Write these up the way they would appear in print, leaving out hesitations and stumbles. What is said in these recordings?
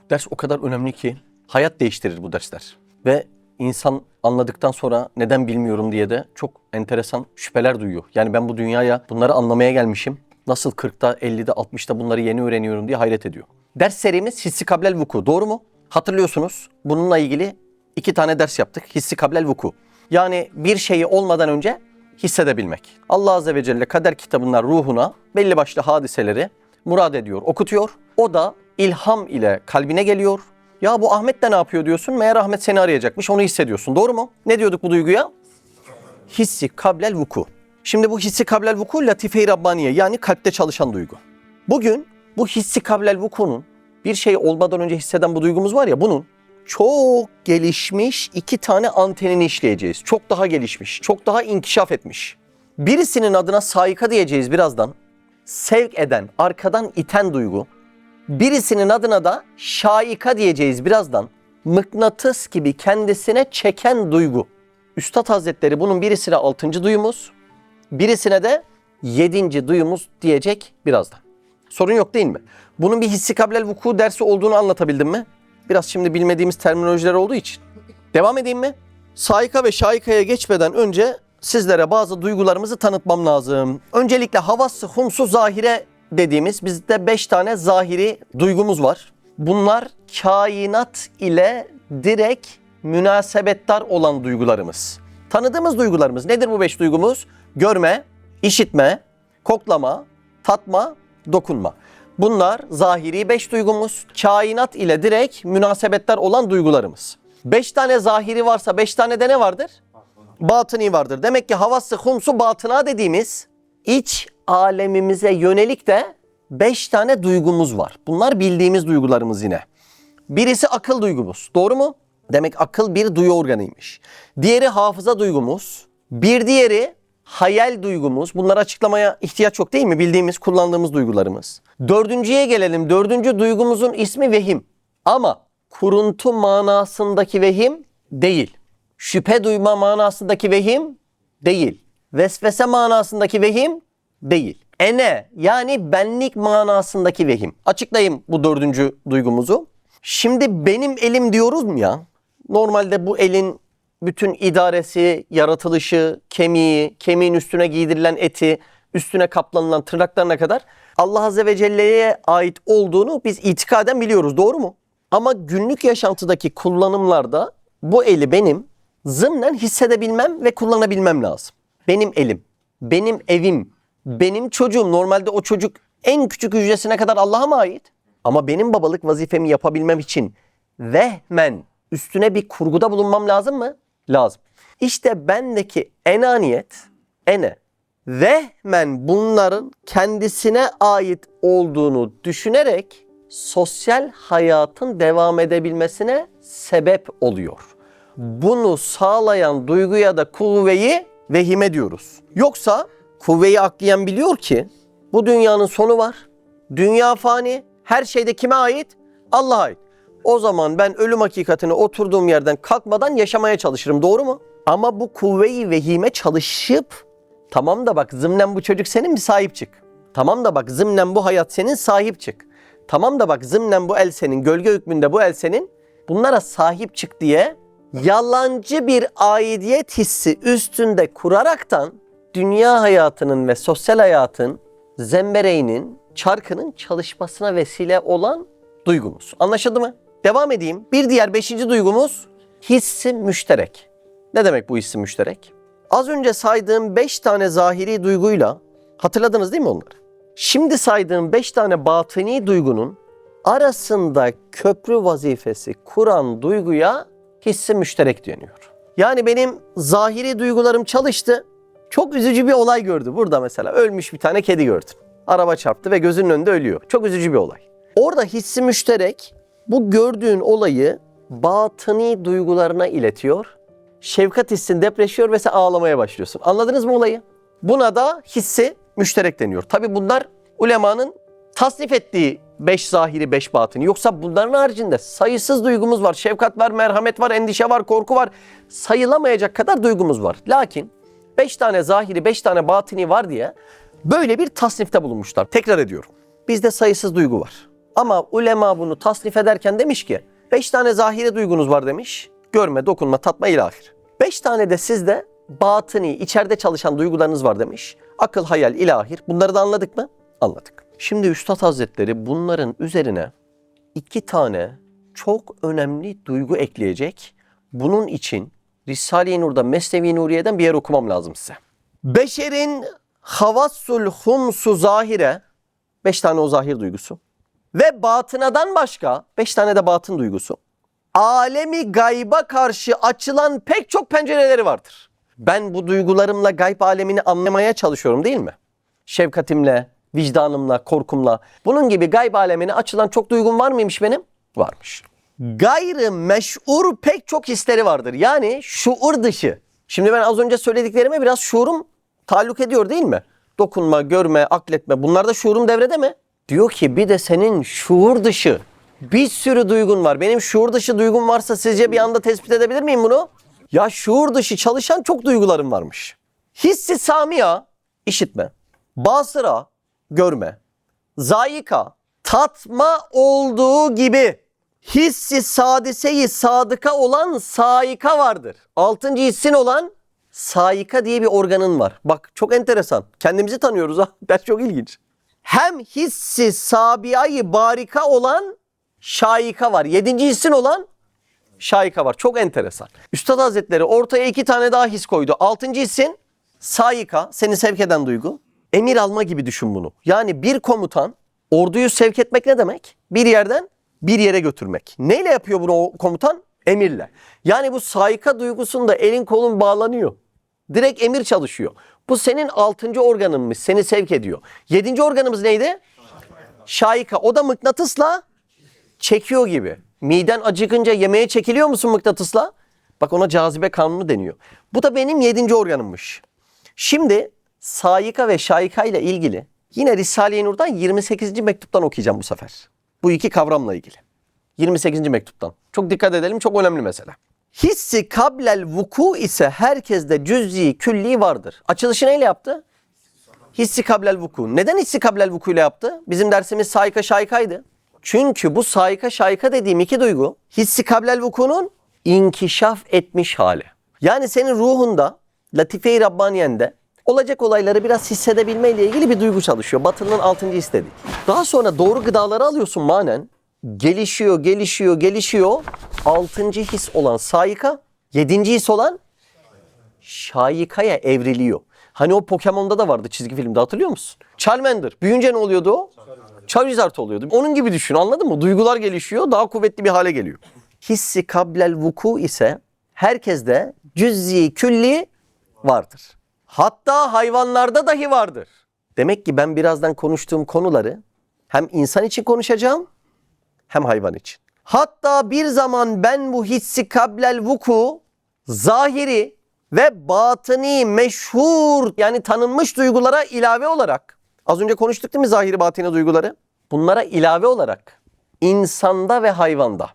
Ders o kadar önemli ki hayat değiştirir bu dersler. Ve insan anladıktan sonra neden bilmiyorum diye de çok enteresan şüpheler duyuyor. Yani ben bu dünyaya bunları anlamaya gelmişim. Nasıl 40'ta, 50'de, 60'ta bunları yeni öğreniyorum diye hayret ediyor. Ders serimiz hissi kablel vuku. Doğru mu? Hatırlıyorsunuz. Bununla ilgili 2 tane ders yaptık. Hissi kablel vuku. Yani bir şeyi olmadan önce hissedebilmek. Allah Azze ve Celle kader kitabından ruhuna belli başlı hadiseleri murad ediyor, okutuyor. O da ilham ile kalbine geliyor. Ya bu Ahmet de ne yapıyor diyorsun. Meğer Ahmet seni arayacakmış. Onu hissediyorsun. Doğru mu? Ne diyorduk bu duyguya? Hissi kablel vuku. Şimdi bu hissi kablel vuku latife-i Rabbaniye, yani kalpte çalışan duygu. Bugün bu hissi kablel vukunun, bir şey olmadan önce hisseden bu duygumuz var ya, bunun çok gelişmiş 2 tane antenini işleyeceğiz. Çok daha gelişmiş, çok daha inkişaf etmiş. Birisinin adına saika diyeceğiz birazdan. Sevk eden, arkadan iten duygu. Birisinin adına da şaika diyeceğiz birazdan. Mıknatıs gibi kendisine çeken duygu. Üstad Hazretleri bunun birisine 6. duyumuz, birisine de 7. duyumuz diyecek birazdan. Sorun yok değil mi? Bunun bir hissi kablel vuku dersi olduğunu anlatabildim mi? Biraz şimdi bilmediğimiz terminolojiler olduğu için. Devam edeyim mi? Saika ve şaikaya geçmeden önce sizlere bazı duygularımızı tanıtmam lazım. Öncelikle havas-ı humsu zahire dediğimiz bizde 5 tane zahiri duygumuz var. Bunlar kainat ile direkt münasebettar olan duygularımız. Tanıdığımız duygularımız. Nedir bu 5 duygumuz? Görme, işitme, koklama, tatma, dokunma. Bunlar zahiri 5 duygumuz. Kainat ile direkt münasebetler olan duygularımız. 5 tane zahiri varsa 5 tane de ne vardır? Batıni vardır. Demek ki havas-ı humsu batına dediğimiz iç alemimize yönelik de 5 tane duygumuz var. Bunlar bildiğimiz duygularımız yine. Birisi akıl duygumuz. Doğru mu? Demek akıl bir duyu organıymış. Diğeri hafıza duygumuz. Bir diğeri hayal duygumuz. Bunları açıklamaya ihtiyaç yok değil mi? Bildiğimiz, kullandığımız duygularımız. 4.'ye gelelim. 4. duygumuzun ismi vehim. Ama kuruntu manasındaki vehim değil. Şüphe duyma manasındaki vehim değil. Vesvese manasındaki vehim değil. Ene, yani benlik manasındaki vehim. Açıklayayım bu 4. duygumuzu. Şimdi benim elim diyoruz mu ya? Normalde bu elin bütün idaresi, yaratılışı, kemiği, kemiğin üstüne giydirilen eti, üstüne kaplanılan tırnaklarına kadar Allah Azze ve Celle'ye ait olduğunu biz itikaden biliyoruz. Doğru mu? Ama günlük yaşantıdaki kullanımlarda bu eli benim zımnen hissedebilmem ve kullanabilmem lazım. Benim elim, benim evim, benim çocuğum. Normalde o çocuk en küçük hücresine kadar Allah'a mı ait? Ama benim babalık vazifemi yapabilmem için vehmen üstüne bir kurguda bulunmam lazım mı? Lazım. İşte bendeki enaniyet, ene, vehmen bunların kendisine ait olduğunu düşünerek sosyal hayatın devam edebilmesine sebep oluyor. Bunu sağlayan duyguya da kuvve-i vehime diyoruz. Yoksa kuvve-i akliyen biliyor ki bu dünyanın sonu var. Dünya fani. Her şeyde kime ait? Allah'a ait. O zaman ben ölüm hakikatine oturduğum yerden kalkmadan yaşamaya çalışırım. Doğru mu? Ama bu kuvve-i vehime çalışıp tamam da bak zımnen bu çocuk senin, bir sahip çık. Tamam da bak zımnen bu hayat senin, sahip çık. Tamam da bak zımnen bu el senin, gölge hükmünde bu el senin. Bunlara sahip çık diye yalancı bir aidiyet hissi üstünde kuraraktan dünya hayatının ve sosyal hayatın zembereğinin, çarkının çalışmasına vesile olan duygumuz. Anlaşıldı mı? Devam edeyim. Bir diğer 5. duygumuz hissi müşterek. Ne demek bu hissi müşterek? Az önce saydığım 5 tane zahiri duyguyla hatırladınız değil mi onları? Şimdi saydığım 5 tane batıni duygunun arasında köprü vazifesi kuran duyguya hissi müşterek deniyor. Yani benim zahiri duygularım çalıştı. Çok üzücü bir olay gördü. Burada mesela ölmüş bir tane kedi gördüm. Araba çarptı ve gözünün önünde ölüyor. Çok üzücü bir olay. Orada hissi müşterek bu gördüğün olayı batıni duygularına iletiyor. Şefkat hissin depreşiyor ve sen ağlamaya başlıyorsun. Anladınız mı olayı? Buna da hissi müşterek deniyor. Tabi bunlar ulemanın tasnif ettiği 5 zahiri 5 batıni. Yoksa bunların haricinde sayısız duygumuz var. Şefkat var, merhamet var, endişe var, korku var. Sayılamayacak kadar duygumuz var. Lakin 5 tane zahiri 5 tane batıni var diye böyle bir tasnifte bulunmuşlar. Tekrar ediyorum. Bizde sayısız duygu var. Ama ulema bunu tasnif ederken demiş ki 5 tane zahiri duygunuz var demiş. Görme, dokunma, tatma, ilahir. 5 tane de sizde batıni, içeride çalışan duygularınız var demiş. Akıl, hayal, ilahir. Bunları da anladık mı? Anladık. Şimdi Üstad Hazretleri bunların üzerine 2 tane çok önemli duygu ekleyecek. Bunun için Risale-i Nur'da Mesnevi Nuriye'den bir yer okumam lazım size. Beşerin havassul humsu zahire, 5 tane o zahir duygusu. Ve batınadan başka 5 tane de batın duygusu. Alemi gayba karşı açılan pek çok pencereleri vardır. Ben bu duygularımla gayb alemini anlamaya çalışıyorum değil mi? Şefkatimle, vicdanımla, korkumla. Bunun gibi gayb alemine açılan çok duygum var mıymış benim? Varmış. Gayrı meş'ur pek çok hisleri vardır. Yani şuur dışı. Şimdi ben az önce söylediklerime biraz şuurum taalluk ediyor değil mi? Dokunma, görme, akletme. Bunlar da şuurum devrede mi? Diyor ki bir de senin şuur dışı bir sürü duygun var. Benim şuur dışı duygum varsa sizce bir anda tespit edebilir miyim bunu? Ya şuur dışı çalışan çok duygularım varmış. Hissi samiya, işitme. Basıra, görme. Zayika, tatma olduğu gibi hissi sadiseyi sadıka olan saika vardır. 6. hissin olan saika diye bir organın var. Bak çok enteresan. Kendimizi tanıyoruz ha. Ders çok ilginç. Hem hissi sabiyayı barika olan şaika var. 7. hissin olan şaika var. Çok enteresan. Üstad Hazretleri ortaya 2 tane daha his koydu. 6. hissin saika, seni sevk eden duygu. Emir alma gibi düşün bunu. Yani bir komutan orduyu sevk etmek ne demek? Bir yerden bir yere götürmek. Neyle yapıyor bunu o komutan? Emirle. Yani bu saika duygusunda elin kolun bağlanıyor. Direkt emir çalışıyor. Bu senin 6. organınmış. Seni sevk ediyor. 7. organımız neydi? Şaika. O da mıknatısla çekiyor gibi. Miden acıkınca yemeğe çekiliyor musun mıknatısla? Bak ona cazibe kanunu deniyor. Bu da benim 7. organımmış. Şimdi saika ve şaika ile ilgili yine Risale-i Nur'dan 28. mektuptan okuyacağım bu sefer. Bu 2 kavramla ilgili. 28. mektuptan. Çok dikkat edelim. Çok önemli mesele. Hissi kablel vuku ise herkeste cüz'i külli vardır. Açılışı neyle yaptı? Hissi kablel vuku. Neden hissi kablel vuku ile yaptı? Bizim dersimiz saika şaikaydı. Çünkü bu saika şaika dediğim 2 duygu hissi kablel vuku'nun inkişaf etmiş hali. Yani senin ruhunda, Latife-i Rabbaniye'nde olacak olayları biraz hissedebilme ile ilgili bir duygu çalışıyor. Batının 6. istediği. Daha sonra doğru gıdaları alıyorsun manen. Gelişiyor, gelişiyor, gelişiyor. 6. his olan saika, 7. his olan şaikaya evriliyor. Hani o Pokemon'da da vardı çizgi filmde, hatırlıyor musun? Charmander. Büyüyünce ne oluyordu o? Charizard oluyordu. Onun gibi düşün, anladın mı? Duygular gelişiyor, daha kuvvetli bir hale geliyor. Hissi kablel vuku ise herkeste cüz'i külli vardır. Hatta hayvanlarda dahi vardır. Demek ki ben birazdan konuştuğum konuları hem insan için konuşacağım hem hayvan için. Hatta bir zaman ben bu hissi kablel vuku zahiri ve batıni meşhur yani tanınmış duygulara ilave olarak, az önce konuştuk değil mi zahiri batini duyguları? Bunlara ilave olarak insanda ve hayvanda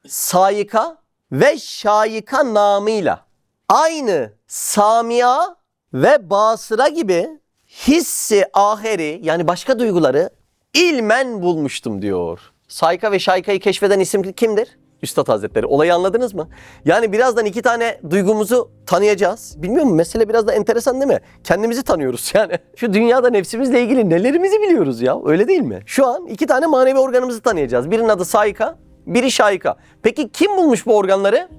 saika ve şaika namıyla aynı samia ve basıra gibi hissi aheri yani başka duyguları ilmen bulmuştum diyor. Saika ve şaikayı keşfeden isim kimdir? Üstad Hazretleri. Olayı anladınız mı? Yani birazdan 2 tane duygumuzu tanıyacağız. Bilmiyor musun? Mesele biraz da enteresan değil mi? Kendimizi tanıyoruz yani. Şu dünyada nefsimizle ilgili nelerimizi biliyoruz ya. Öyle değil mi? Şu an 2 tane manevi organımızı tanıyacağız. Birinin adı saika, biri şaika. Peki kim bulmuş bu organları?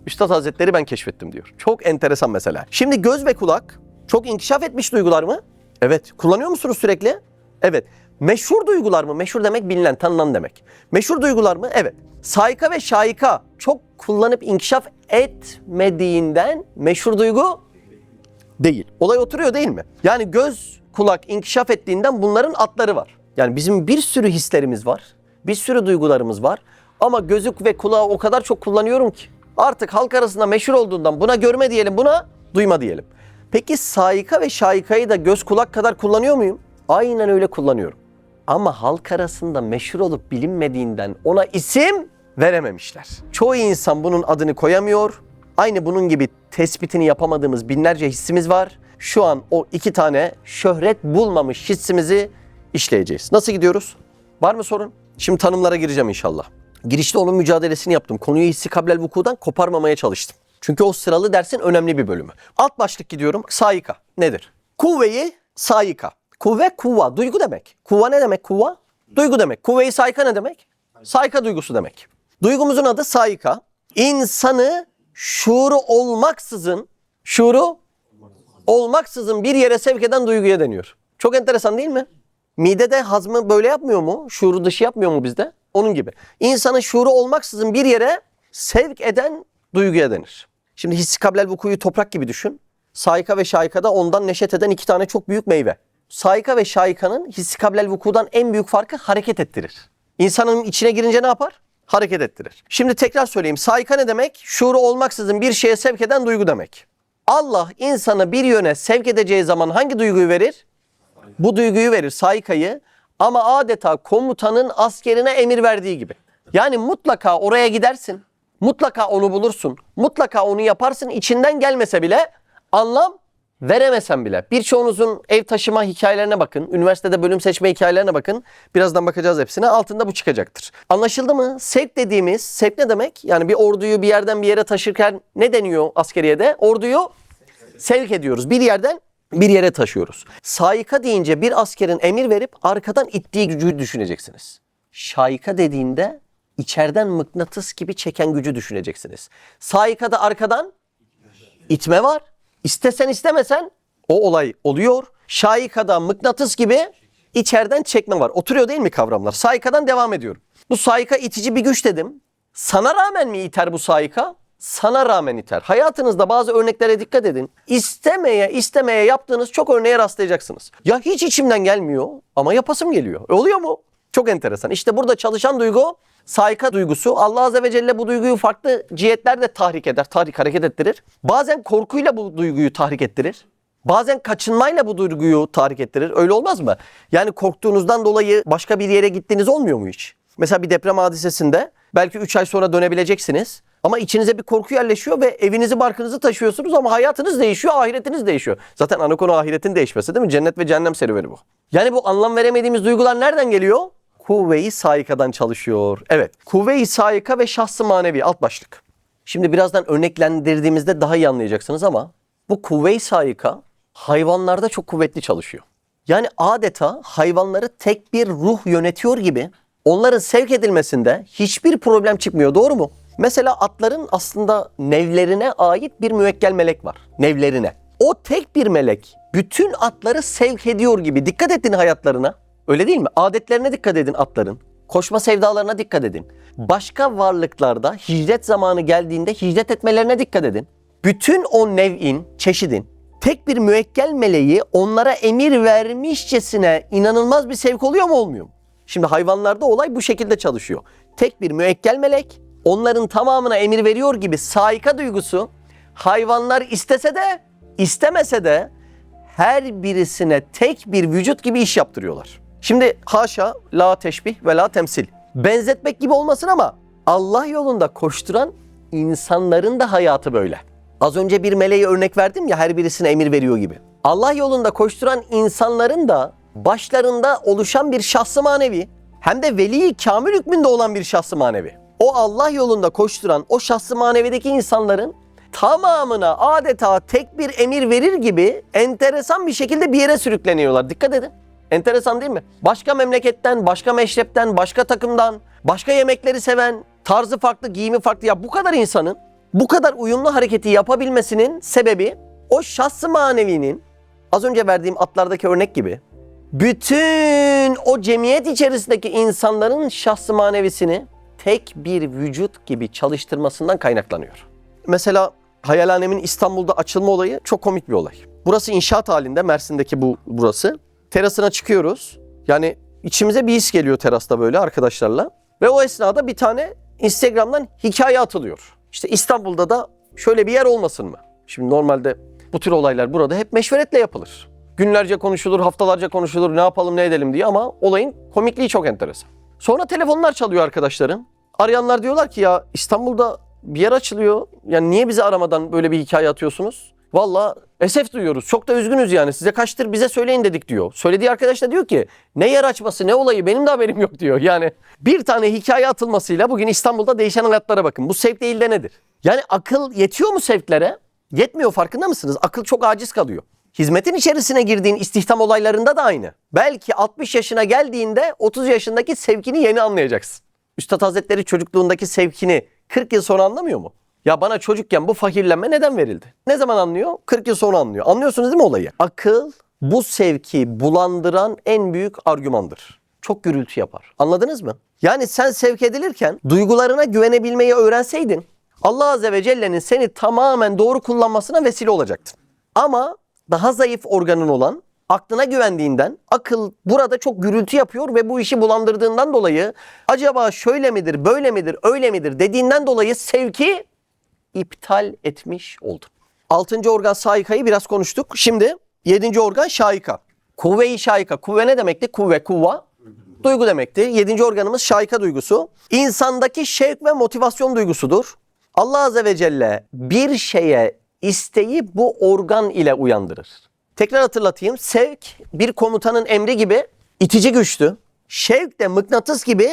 Üstad Hazretleri ben keşfettim diyor. Çok enteresan mesela. Şimdi göz ve kulak çok inkişaf etmiş duygular mı? Evet. Kullanıyor musunuz sürekli? Evet. Meşhur duygular mı? Meşhur demek bilinen, tanınan demek. Meşhur duygular mı? Evet. Saika ve şaika çok kullanıp inkişaf etmediğinden meşhur duygu değil. Olay oturuyor değil mi? Yani göz, kulak inkişaf ettiğinden bunların adları var. Yani bizim bir sürü hislerimiz var. Bir sürü duygularımız var. Ama gözü ve kulağı o kadar çok kullanıyorum ki. Artık halk arasında meşhur olduğundan buna görme diyelim, buna duyma diyelim. Peki saika ve şaikayı da göz kulak kadar kullanıyor muyum? Aynen öyle kullanıyorum. Ama halk arasında meşhur olup bilinmediğinden ona isim verememişler. Çoğu insan bunun adını koyamıyor. Aynı bunun gibi tespitini yapamadığımız binlerce hissimiz var. Şu an o 2 tane şöhret bulmamış hissimizi işleyeceğiz. Nasıl gidiyoruz? Var mı sorun? Şimdi tanımlara gireceğim inşallah. Girişte onun mücadelesini yaptım. Konuyu hissi kablel vukudan koparmamaya çalıştım. Çünkü o sıralı dersin önemli bir bölümü. Alt başlık gidiyorum. Saika nedir? Kuvve-i saika. Kuvve, kuvva. Duygu demek. Kuvva ne demek kuvva? Duygu demek. Kuvve-i saika ne demek? Saika duygusu demek. Duygumuzun adı saika. İnsanı şuuru olmaksızın bir yere sevk eden duyguya deniyor. Çok enteresan değil mi? Midede hazmı böyle yapmıyor mu? Şuuru dışı yapmıyor mu bizde? Onun gibi. İnsanın şuuru olmaksızın bir yere sevk eden duyguya denir. Şimdi hissi kablel vukuyu toprak gibi düşün. Saika ve şaikada ondan neşet eden iki tane çok büyük meyve. Saika ve şaikanın hissi kablel vukudan en büyük farkı hareket ettirir. İnsanın içine girince ne yapar? Hareket ettirir. Şimdi tekrar söyleyeyim. Saika ne demek? Şuuru olmaksızın bir şeye sevk eden duygu demek. Allah insanı bir yöne sevk edeceği zaman hangi duyguyu verir? Bu duyguyu verir, saikayı, ama adeta komutanın askerine emir verdiği gibi. Yani mutlaka oraya gidersin, mutlaka onu bulursun, mutlaka onu yaparsın, içinden gelmese bile, anlam veremesen bile. Birçoğunuzun ev taşıma hikayelerine bakın, üniversitede bölüm seçme hikayelerine bakın, birazdan bakacağız hepsine, altında bu çıkacaktır. Anlaşıldı mı? Sevk dediğimiz, sevk ne demek? Yani bir orduyu bir yerden bir yere taşırken ne deniyor askeriyede? Orduyu sevk ediyoruz, bir yerden bir yere taşıyoruz. Saika deyince bir askerin emir verip arkadan ittiği gücü düşüneceksiniz. Şaika dediğinde içeriden mıknatıs gibi çeken gücü düşüneceksiniz. Saikada arkadan itme var. İstesen istemesen o olay oluyor. Şaikada mıknatıs gibi içeriden çekme var. Oturuyor değil mi kavramlar? Saikadan devam ediyorum. Bu saika itici bir güç dedim. Sana rağmen mi iter bu saika? Sana rağmen iter. Hayatınızda bazı örneklere dikkat edin. İstemeye yaptığınız çok örneğe rastlayacaksınız. Ya hiç içimden gelmiyor ama yapasım geliyor. Oluyor mu? Çok enteresan. İşte burada çalışan duygu saika duygusu. Allah Azze ve Celle bu duyguyu farklı cihetlerde tahrik eder, hareket ettirir. Bazen korkuyla bu duyguyu tahrik ettirir. Bazen kaçınmayla bu duyguyu tahrik ettirir. Öyle olmaz mı? Yani korktuğunuzdan dolayı başka bir yere gittiğiniz olmuyor mu hiç? Mesela bir deprem hadisesinde belki 3 ay sonra dönebileceksiniz. Ama içinize bir korku yerleşiyor ve evinizi barkınızı taşıyorsunuz ama hayatınız değişiyor, ahiretiniz değişiyor. Zaten ana konu ahiretin değişmesi değil mi? Cennet ve cehennem serüveni bu. Yani bu anlam veremediğimiz duygular nereden geliyor? Kuvve-i saikadan çalışıyor. Evet, kuvve-i saika ve şahs-ı manevi alt başlık. Şimdi birazdan örneklendirdiğimizde daha iyi anlayacaksınız ama bu kuvve-i saika hayvanlarda çok kuvvetli çalışıyor. Yani adeta hayvanları tek bir ruh yönetiyor gibi onların sevk edilmesinde hiçbir problem çıkmıyor. Doğru mu? Mesela atların aslında nevlerine ait bir müekkel melek var. Nevlerine. O tek bir melek bütün atları sevk ediyor gibi. Dikkat edin hayatlarına. Öyle değil mi? Adetlerine dikkat edin atların. Koşma sevdalarına dikkat edin. Başka varlıklarda hicret zamanı geldiğinde hicret etmelerine dikkat edin. Bütün o nev'in, çeşidin tek bir müekkel meleği onlara emir vermişçesine inanılmaz bir sevk oluyor mu olmuyor mu? Şimdi hayvanlarda olay bu şekilde çalışıyor. Tek bir müekkel melek onların tamamına emir veriyor gibi saika duygusu hayvanlar istese de istemese de her birisine tek bir vücut gibi iş yaptırıyorlar. Şimdi haşa la teşbih ve la temsil. Benzetmek gibi olmasın ama Allah yolunda koşturan insanların da hayatı böyle. Az önce bir meleğe örnek verdim ya, her birisine emir veriyor gibi. Allah yolunda koşturan insanların da başlarında oluşan bir şahs-ı manevi, hem de veli-i kamil hükmünde olan bir şahs-ı manevi. O Allah yolunda koşturan o şahs-ı manevideki insanların tamamına adeta tek bir emir verir gibi enteresan bir şekilde bir yere sürükleniyorlar. Dikkat edin. Enteresan değil mi? Başka memleketten, başka meşrepten, başka takımdan, başka yemekleri seven, tarzı farklı, giyimi farklı. Ya bu kadar insanın bu kadar uyumlu hareketi yapabilmesinin sebebi o şahs-ı manevinin, az önce verdiğim atlardaki örnek gibi, bütün o cemiyet içerisindeki insanların şahs-ı manevisini tek bir vücut gibi çalıştırmasından kaynaklanıyor. Mesela Hayalhanem'in İstanbul'da açılma olayı çok komik bir olay. Burası inşaat halinde, Mersin'deki burası. Terasına çıkıyoruz. Yani içimize bir his geliyor terasta böyle arkadaşlarla. Ve o esnada bir tane Instagram'dan hikaye atılıyor. İşte İstanbul'da da şöyle bir yer olmasın mı? Şimdi normalde bu tür olaylar burada hep meşveretle yapılır. Günlerce konuşulur, haftalarca konuşulur, ne yapalım ne edelim diye, ama olayın komikliği çok enteresan. Sonra telefonlar çalıyor arkadaşların. Arayanlar diyorlar ki ya İstanbul'da bir yer açılıyor. Yani niye bizi aramadan böyle bir hikaye atıyorsunuz? Valla esef duyuyoruz. Çok da üzgünüz yani. Size kaçtır bize söyleyin dedik diyor. Söylediği arkadaş da diyor ki ne yer açması ne olayı benim de haberim yok diyor. Yani bir tane hikaye atılmasıyla bugün İstanbul'da değişen hayatlara bakın. Bu sevk değil de nedir? Yani akıl yetiyor mu sevklere? Yetmiyor, farkında mısınız? Akıl çok aciz kalıyor. Hizmetin içerisine girdiğin istihdam olaylarında da aynı. Belki 60 yaşına geldiğinde 30 yaşındaki sevkini yeni anlayacaksın. Üstad Hazretleri çocukluğundaki sevkini 40 yıl sonra anlamıyor mu? Ya bana çocukken bu fakirlenme neden verildi? Ne zaman anlıyor? 40 yıl sonra anlıyor. Anlıyorsunuz değil mi olayı? Akıl bu sevki bulandıran en büyük argümandır. Çok gürültü yapar. Anladınız mı? Yani sen sevk edilirken duygularına güvenebilmeyi öğrenseydin Allah Azze ve Celle'nin seni tamamen doğru kullanmasına vesile olacaktın. Ama daha zayıf organın olan aklına güvendiğinden akıl burada çok gürültü yapıyor ve bu işi bulandırdığından dolayı acaba şöyle midir, böyle midir, öyle midir dediğinden dolayı sevki iptal etmiş oldun. 6. organ saikayı biraz konuştuk. Şimdi 7. organ şaika. Kuvve-i şaika. Kuvve ne demekti? Kuvve, kuvva. Duygu demekti. 7. organımız şaika duygusu. İnsandaki şevk ve motivasyon duygusudur. Allah Azze ve Celle bir şeye isteği bu organ ile uyandırır. Tekrar hatırlatayım. Sevk bir komutanın emri gibi itici güçtü. Şevk de mıknatıs gibi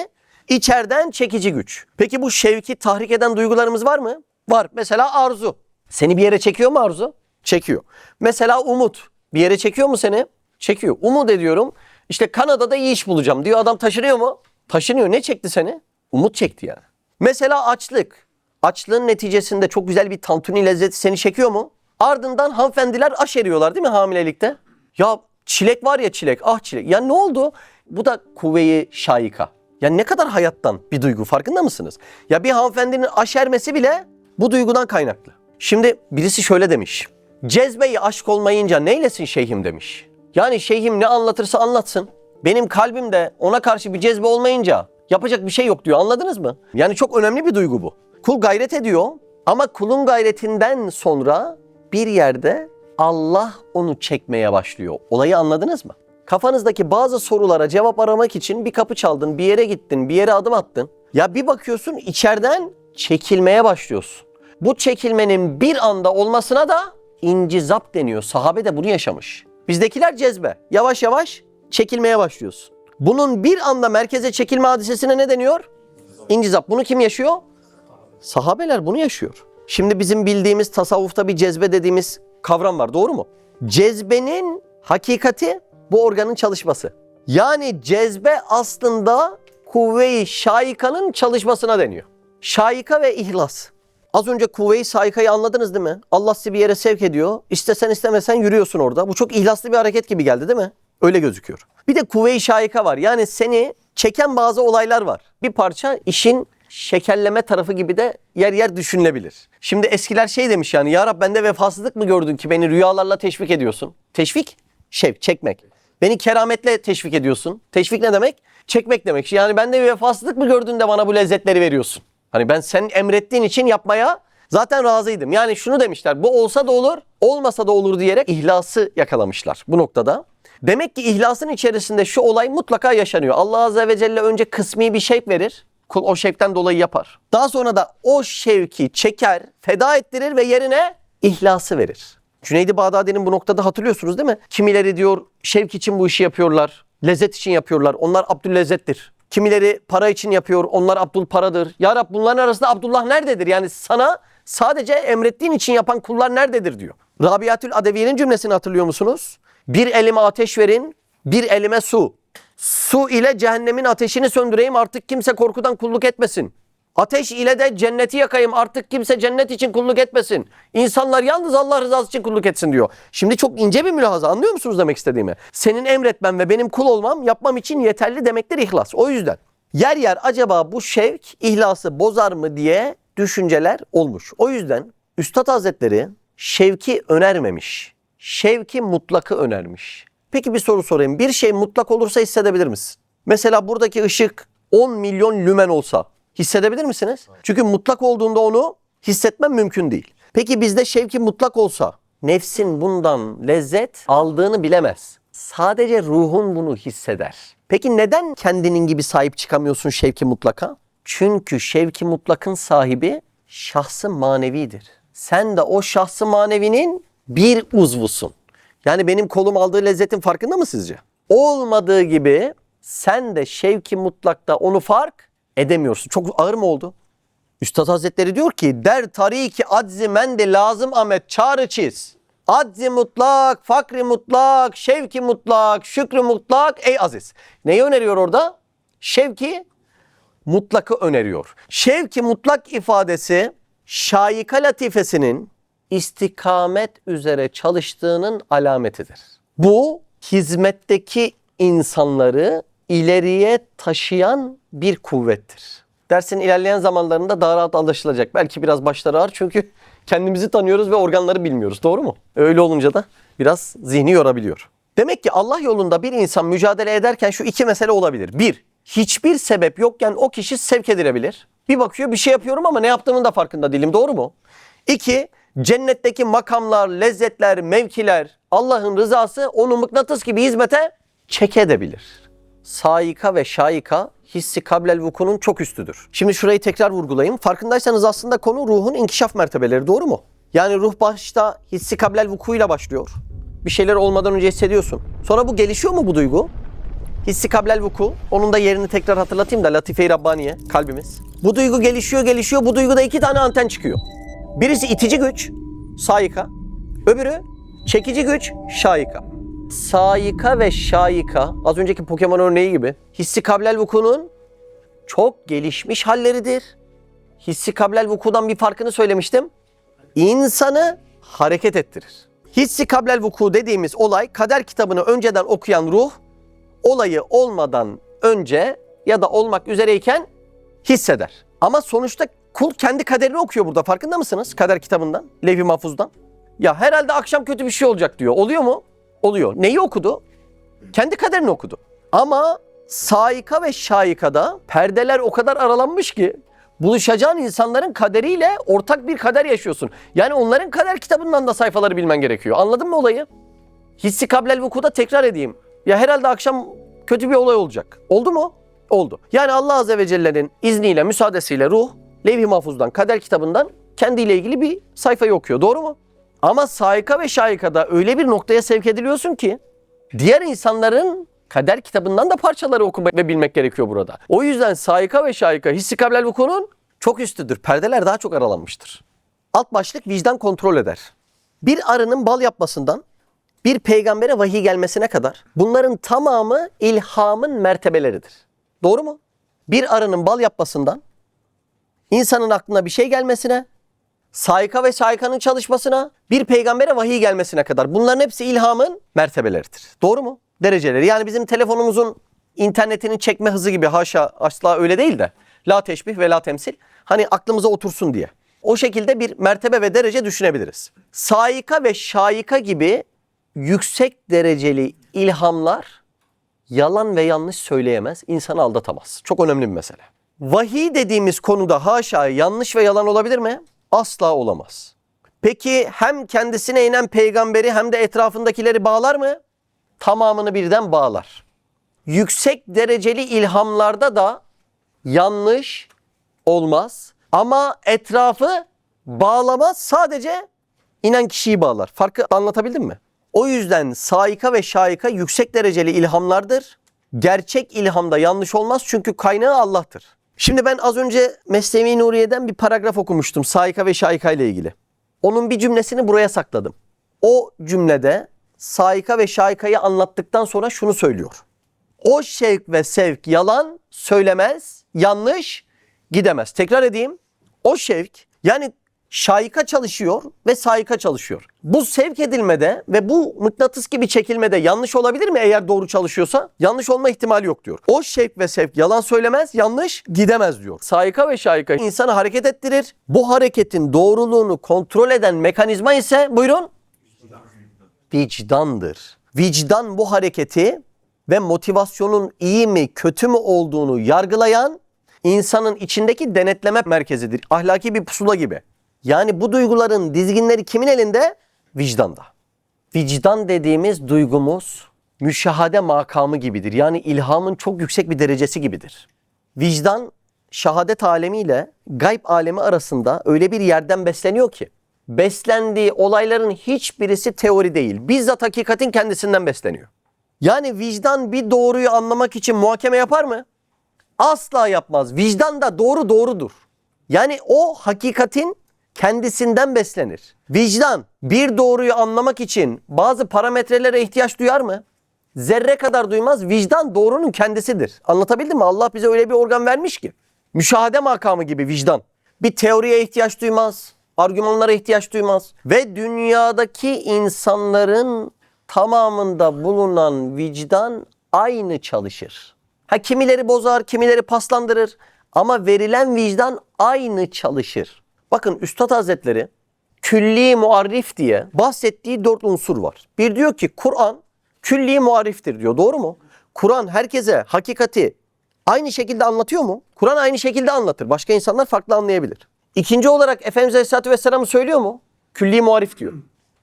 içeriden çekici güç. Peki bu şevki tahrik eden duygularımız var mı? Var. Mesela arzu. Seni bir yere çekiyor mu arzu? Çekiyor. Mesela umut. Bir yere çekiyor mu seni? Çekiyor. Umut ediyorum. İşte Kanada'da iyi iş bulacağım diyor. Adam taşınıyor mu? Taşınıyor. Ne çekti seni? Umut çekti yani. Mesela açlık. Açlığın neticesinde çok güzel bir tantuni lezzeti seni çekiyor mu? Ardından hanımefendiler aşeriyorlar değil mi hamilelikte? Ya çilek var ya, çilek. Ah çilek. Ya ne oldu? Bu da kuvve-i şaika. Ya ne kadar hayattan bir duygu, farkında mısınız? Ya bir hanımefendinin aşermesi bile bu duygudan kaynaklı. Şimdi birisi şöyle demiş. Cezbeyi aşk olmayınca neylesin şeyhim demiş. Yani şeyhim ne anlatırsa anlatsın. Benim kalbimde ona karşı bir cezbe olmayınca yapacak bir şey yok diyor. Anladınız mı? Yani çok önemli bir duygu bu. Kul gayret ediyor ama kulun gayretinden sonra bir yerde Allah onu çekmeye başlıyor. Olayı anladınız mı? Kafanızdaki bazı sorulara cevap aramak için bir kapı çaldın, bir yere gittin, bir yere adım attın. Ya bir bakıyorsun içeriden çekilmeye başlıyorsun. Bu çekilmenin bir anda olmasına da incizap deniyor. Sahabe de bunu yaşamış. Bizdekiler cezbe. Yavaş yavaş çekilmeye başlıyorsun. Bunun bir anda merkeze çekilme hadisesine ne deniyor? İncizap. Bunu kim yaşıyor? Sahabeler bunu yaşıyor. Şimdi bizim bildiğimiz tasavvufta bir cezbe dediğimiz kavram var. Doğru mu? Cezbenin hakikati bu organın çalışması. Yani cezbe aslında kuvve-i şaikanın çalışmasına deniyor. Şaika ve ihlas. Az önce kuvve-i şaikayı anladınız değil mi? Allah sizi bir yere sevk ediyor. İstesen istemesen yürüyorsun orada. Bu çok ihlaslı bir hareket gibi geldi değil mi? Öyle gözüküyor. Bir de kuvve-i şaika var. Yani seni çeken bazı olaylar var. Bir parça işin şekerleme tarafı gibi de yer yer düşünülebilir. Şimdi eskiler şey demiş yani, ya Rab bende vefasızlık mı gördün ki beni rüyalarla teşvik ediyorsun? Teşvik, şevk, çekmek. Beni kerametle teşvik ediyorsun. Teşvik ne demek? Çekmek demek. Yani bende bir vefasızlık mı gördün de bana bu lezzetleri veriyorsun? Hani ben senin emrettiğin için yapmaya zaten razıydım. Yani şunu demişler, bu olsa da olur, olmasa da olur diyerek ihlası yakalamışlar bu noktada. Demek ki ihlasın içerisinde şu olay mutlaka yaşanıyor. Allah Azze ve Celle önce kısmi bir şevk verir. Kul o şevkten dolayı yapar. Daha sonra da o şevki çeker, feda ettirir ve yerine ihlası verir. Cüneyd-i Bağdadi'nin bu noktada hatırlıyorsunuz değil mi? Kimileri diyor şevk için bu işi yapıyorlar, lezzet için yapıyorlar. Onlar Abdüllezzet'tir. Kimileri para için yapıyor, onlar Abdülparadır. Ya Rab bunların arasında Abdullah nerededir? Yani sana sadece emrettiğin için yapan kullar nerededir diyor. Rabiatül Adeviye'nin cümlesini hatırlıyor musunuz? Bir elime ateş verin, bir elime su. Su ile cehennemin ateşini söndüreyim, artık kimse korkudan kulluk etmesin. Ateş ile de cenneti yakayım, artık kimse cennet için kulluk etmesin. İnsanlar yalnız Allah rızası için kulluk etsin diyor. Şimdi çok ince bir mülahaza, anlıyor musunuz demek istediğimi? Senin emretmen ve benim kul olmam yapmam için yeterli demektir ihlas. O yüzden yer yer acaba bu şevk ihlası bozar mı diye düşünceler olmuş. O yüzden Üstad Hazretleri şevki önermemiş. Şevki mutlakı önermiş. Peki bir soru sorayım. Bir şey mutlak olursa hissedebilir misin? Mesela buradaki ışık 10 milyon lümen olsa hissedebilir misiniz? Çünkü mutlak olduğunda onu hissetmem mümkün değil. Peki bizde şevki mutlak olsa nefsin bundan lezzet aldığını bilemez. Sadece ruhun bunu hisseder. Peki neden kendinin gibi sahip çıkamıyorsun şevki mutlaka? Çünkü şevki mutlakın sahibi şahsı manevidir. Sen de o şahsı manevinin bir uzvusun. Yani benim kolum aldığı lezzetin farkında mı sizce? Olmadığı gibi sen de şevki mutlakta onu fark edemiyorsun. Çok ağır mı oldu? Üstad Hazretleri diyor ki der tariki aczi mende lazım Ahmet çağrı çiz. Aczi mutlak, fakri mutlak, şevki mutlak, şükrü mutlak ey aziz. Neyi öneriyor orada? Şevki mutlakı öneriyor. Şevki mutlak ifadesi şaika latifesinin istikamet üzere çalıştığının alametidir. Bu hizmetteki insanları ileriye taşıyan bir kuvvettir. Dersin ilerleyen zamanlarında daha rahat anlaşılacak. Belki biraz başları ağır çünkü kendimizi tanıyoruz ve organları bilmiyoruz. Doğru mu? Öyle olunca da biraz zihni yorabiliyor. Demek ki Allah yolunda bir insan mücadele ederken şu iki mesele olabilir. Bir, hiçbir sebep yokken o kişi sevk edilebilir. Bir bakıyor bir şey yapıyorum ama ne yaptığımın da farkında değilim. Doğru mu? İki, cennetteki makamlar, lezzetler, mevkiler, Allah'ın rızası onu mıknatıs gibi hizmete çekebilir. Saika ve şaika hissi kablel vukunun çok üstüdür. Şimdi şurayı tekrar vurgulayayım. Farkındaysanız aslında konu ruhun inkişaf mertebeleri, doğru mu? Yani ruh başta hissi kablel vukuyla başlıyor. Bir şeyler olmadan önce hissediyorsun. Sonra bu gelişiyor mu bu duygu? Hissi kablel vuku. Onun da yerini tekrar hatırlatayım da Latife-i Rabbaniye, kalbimiz. Bu duygu gelişiyor. Bu duyguda iki tane anten çıkıyor. Birisi itici güç, saika. Öbürü çekici güç, şaika. Saika ve şaika, az önceki Pokemon örneği gibi, hissi kablel vukunun çok gelişmiş halleridir. Hissi kablel vukudan bir farkını söylemiştim. İnsanı hareket ettirir. Hissi kablel vuku dediğimiz olay, kader kitabını önceden okuyan ruh, olayı olmadan önce ya da olmak üzereyken hisseder. Ama sonuçta kul kendi kaderini okuyor burada, farkında mısınız? Kader kitabından, Levh-i Mahfuz'dan. Ya herhalde akşam kötü bir şey olacak diyor. Oluyor mu? Oluyor. Neyi okudu? Kendi kaderini okudu. Ama saika ve şaikada perdeler o kadar aralanmış ki buluşacağın insanların kaderiyle ortak bir kader yaşıyorsun. Yani onların kader kitabından da sayfaları bilmen gerekiyor. Anladın mı olayı? Hissi kablel vukuda tekrar edeyim. Ya herhalde akşam kötü bir olay olacak. Oldu mu? Oldu. Yani Allah Azze ve Celle'nin izniyle, müsaadesiyle ruh Levh-i Mahfuz'dan, kader kitabından kendiyle ilgili bir sayfayı okuyor. Doğru mu? Ama saika ve şaikada öyle bir noktaya sevk ediliyorsun ki diğer insanların kader kitabından da parçaları okumak ve bilmek gerekiyor burada. O yüzden saika ve şaika hissi kablel vukunun çok üstüdür. Perdeler daha çok aralanmıştır. Alt başlık vicdan kontrol eder. Bir arının bal yapmasından bir peygambere vahiy gelmesine kadar bunların tamamı ilhamın mertebeleridir. Doğru mu? Bir arının bal yapmasından insanın aklına bir şey gelmesine, saika ve şaikanın çalışmasına, bir peygambere vahiy gelmesine kadar bunların hepsi ilhamın mertebeleridir. Doğru mu? Dereceleri. Yani bizim telefonumuzun internetinin çekme hızı gibi, haşa asla öyle değil de la teşbih ve la temsil. Hani aklımıza otursun diye. O şekilde bir mertebe ve derece düşünebiliriz. Saika ve şaika gibi yüksek dereceli ilhamlar yalan ve yanlış söyleyemez, insanı aldatamaz. Çok önemli bir mesele. Vahiy dediğimiz konuda haşa yanlış ve yalan olabilir mi? Asla olamaz. Peki hem kendisine inen peygamberi hem de etrafındakileri bağlar mı? Tamamını birden bağlar. Yüksek dereceli ilhamlarda da yanlış olmaz. Ama etrafı bağlamaz, sadece inen kişiyi bağlar. Farkı anlatabildim mi? O yüzden saika ve şaika yüksek dereceli ilhamlardır. Gerçek ilhamda yanlış olmaz çünkü kaynağı Allah'tır. Şimdi ben az önce Mesnevi Nuriye'den bir paragraf okumuştum saika ve şaika ile ilgili. Onun bir cümlesini buraya sakladım. O cümlede saika ve şaikayı anlattıktan sonra şunu söylüyor. O şevk ve sevk yalan söylemez, yanlış gidemez. Tekrar edeyim. O şevk, yani şaika çalışıyor ve saika çalışıyor. Bu sevk edilmede ve bu mıknatıs gibi çekilmede yanlış olabilir mi eğer doğru çalışıyorsa? Yanlış olma ihtimali yok diyor. O şevk ve sevk yalan söylemez, yanlış gidemez diyor. Saika ve şaika insanı hareket ettirir. Bu hareketin doğruluğunu kontrol eden mekanizma ise buyurun vicdandır. Vicdan bu hareketi ve motivasyonun iyi mi kötü mü olduğunu yargılayan insanın içindeki denetleme merkezidir. Ahlaki bir pusula gibi. Yani bu duyguların dizginleri kimin elinde? Vicdanda. Vicdan dediğimiz duygumuz müşahade makamı gibidir. Yani ilhamın çok yüksek bir derecesi gibidir. Vicdan şahadet alemiyle gayb alemi arasında öyle bir yerden besleniyor ki beslendiği olayların hiçbirisi teori değil. Bizzat hakikatin kendisinden besleniyor. Yani vicdan bir doğruyu anlamak için muhakeme yapar mı? Asla yapmaz. Vicdan da doğru doğrudur. Yani o hakikatin kendisinden beslenir. Vicdan bir doğruyu anlamak için bazı parametrelere ihtiyaç duyar mı? Zerre kadar duymaz. Vicdan doğrunun kendisidir. Anlatabildim mi? Allah bize öyle bir organ vermiş ki. Müşahede makamı gibi vicdan. Bir teoriye ihtiyaç duymaz. Argümanlara ihtiyaç duymaz. Ve dünyadaki insanların tamamında bulunan vicdan aynı çalışır. Kimileri bozar, kimileri paslandırır. Ama verilen vicdan aynı çalışır. Bakın Üstad Hazretleri külli muarrif diye bahsettiği 4 unsur var. Bir diyor ki Kur'an külli muarriftir diyor. Doğru mu? Kur'an herkese hakikati aynı şekilde anlatıyor mu? Kur'an aynı şekilde anlatır. Başka insanlar farklı anlayabilir. İkinci olarak Efendimiz Aleyhisselatü Vesselam'ı söylüyor mu? Külli muarrif diyor.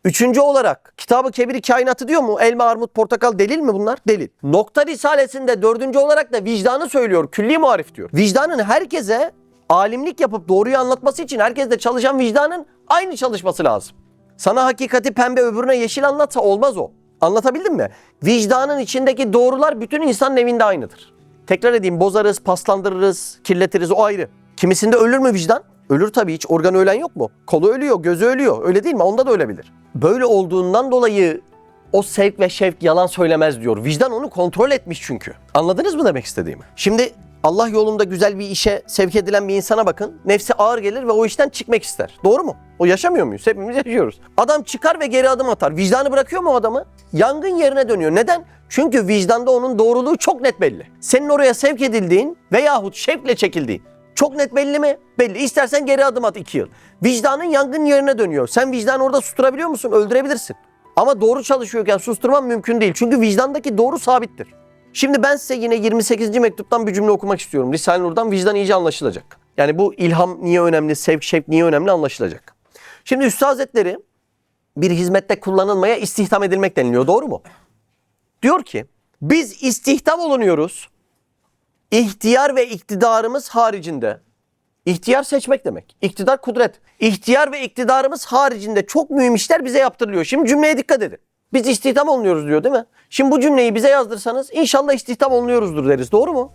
Üçüncü olarak Kitab-ı Kebir-i Kainatı diyor mu? Elma, armut, portakal delil mi bunlar? Delil. Nokta Risalesi'nde dördüncü olarak da vicdanı söylüyor. Külli muarif diyor. Vicdanın herkese alimlik yapıp doğruyu anlatması için herkeste çalışan vicdanın aynı çalışması lazım. Sana hakikati pembe öbürüne yeşil anlatsa olmaz o. Anlatabildim mi? Vicdanın içindeki doğrular bütün insanın evinde aynıdır. Tekrar edeyim, bozarız, paslandırırız, kirletiriz, o ayrı. Kimisinde ölür mü vicdan? Ölür tabii, hiç organı ölen yok mu? Kolu ölüyor, gözü ölüyor. Öyle değil mi? Onda da ölebilir. Böyle olduğundan dolayı o sevk ve şevk yalan söylemez diyor. Vicdan onu kontrol etmiş çünkü. Anladınız mı demek istediğimi? Şimdi Allah yolunda güzel bir işe sevk edilen bir insana bakın. Nefsi ağır gelir ve o işten çıkmak ister. Doğru mu? O yaşamıyor muyuz? Hepimiz yaşıyoruz. Adam çıkar ve geri adım atar. Vicdanı bırakıyor mu o adamı? Yangın yerine dönüyor. Neden? Çünkü vicdanda onun doğruluğu çok net belli. Senin oraya sevk edildiğin veyahut şevkle çekildiğin çok net belli mi? Belli. İstersen geri adım at 2 yıl. Vicdanın yangın yerine dönüyor. Sen vicdanı orada susturabiliyor musun? Öldürebilirsin. Ama doğru çalışıyorken susturman mümkün değil. Çünkü vicdandaki doğru sabittir. Şimdi ben size yine 28. mektuptan bir cümle okumak istiyorum. Risale-i Nur'dan vicdan iyice anlaşılacak. Yani bu ilham niye önemli, sevk, şevk niye önemli anlaşılacak. Şimdi Üstad Hazretleri bir hizmette kullanılmaya istihdam edilmek deniliyor. Doğru mu? Diyor ki biz istihdam olunuyoruz. İhtiyar ve iktidarımız haricinde. İhtiyar seçmek demek. İktidar kudret. İhtiyar ve iktidarımız haricinde çok mühim işler bize yaptırılıyor. Şimdi cümleye dikkat edin. Biz istihdam olunuyoruz diyor değil mi? Şimdi bu cümleyi bize yazdırsanız inşallah istihdam olunuyoruzdur deriz. Doğru mu?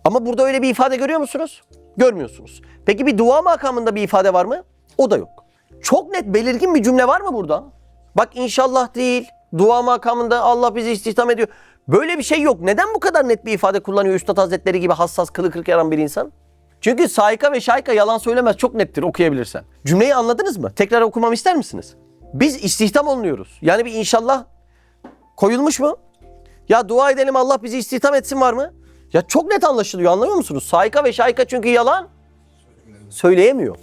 Ama burada öyle bir ifade görüyor musunuz? Görmüyorsunuz. Peki bir dua makamında bir ifade var mı? O da yok. Çok net belirgin bir cümle var mı burada? Bak inşallah değil. Dua makamında Allah bizi istihdam ediyor. Böyle bir şey yok. Neden bu kadar net bir ifade kullanıyor Üstad Hazretleri gibi hassas, kılı kırk yaran bir insan? Çünkü saika ve şaika yalan söylemez. Çok nettir okuyabilirsen. Cümleyi anladınız mı? Tekrar okumamı ister misiniz? Biz istihdam olunuyoruz. Yani bir inşallah koyulmuş mu? Ya dua edelim Allah bizi istihdam etsin var mı? Ya çok net anlaşılıyor, anlamıyor musunuz? Saika ve şaika çünkü yalan söyleyemiyor.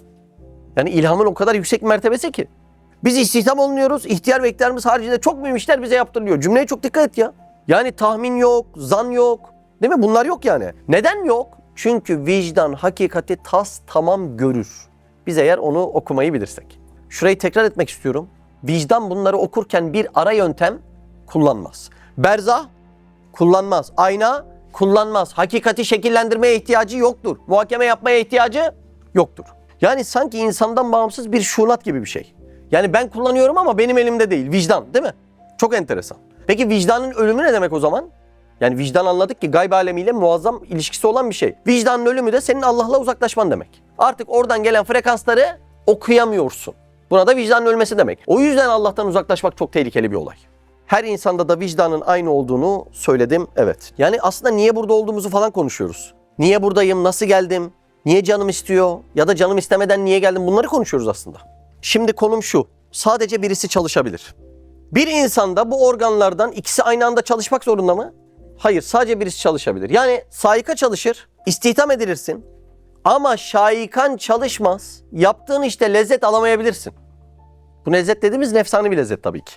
Yani ilhamın o kadar yüksek mertebesi ki. Biz istihdam olunuyoruz. İhtiyar ve iktidarımız haricinde çok mühim işler bize yaptırılıyor. Cümleye çok dikkat et ya. Yani tahmin yok, zan yok. Değil mi? Bunlar yok yani. Neden yok? Çünkü vicdan hakikati tas tamam görür. Biz eğer onu okumayı bilirsek. Şurayı tekrar etmek istiyorum. Vicdan bunları okurken bir ara yöntem kullanmaz. Berzah kullanmaz. Ayna kullanmaz. Hakikati şekillendirmeye ihtiyacı yoktur. Muhakeme yapmaya ihtiyacı yoktur. Yani sanki insandan bağımsız bir şuunat gibi bir şey. Yani ben kullanıyorum ama benim elimde değil. Vicdan değil mi? Çok enteresan. Peki vicdanın ölümü ne demek o zaman? Yani vicdan anladık ki gayb alemiyle muazzam ilişkisi olan bir şey. Vicdanın ölümü de senin Allah'la uzaklaşman demek. Artık oradan gelen frekansları okuyamıyorsun. Buna da vicdanın ölmesi demek. O yüzden Allah'tan uzaklaşmak çok tehlikeli bir olay. Her insanda da vicdanın aynı olduğunu söyledim. Evet. Yani aslında niye burada olduğumuzu falan konuşuyoruz. Niye buradayım, nasıl geldim, niye canım istiyor ya da canım istemeden niye geldim, bunları konuşuyoruz aslında. Şimdi konum şu. Sadece birisi çalışabilir. Bir insanda bu organlardan ikisi aynı anda çalışmak zorunda mı? Hayır, sadece birisi çalışabilir. Yani saika çalışır, istihdam edilirsin ama şaikan çalışmaz. Yaptığın işte lezzet alamayabilirsin. Bu lezzet dediğimiz nefsani bir lezzet tabii ki.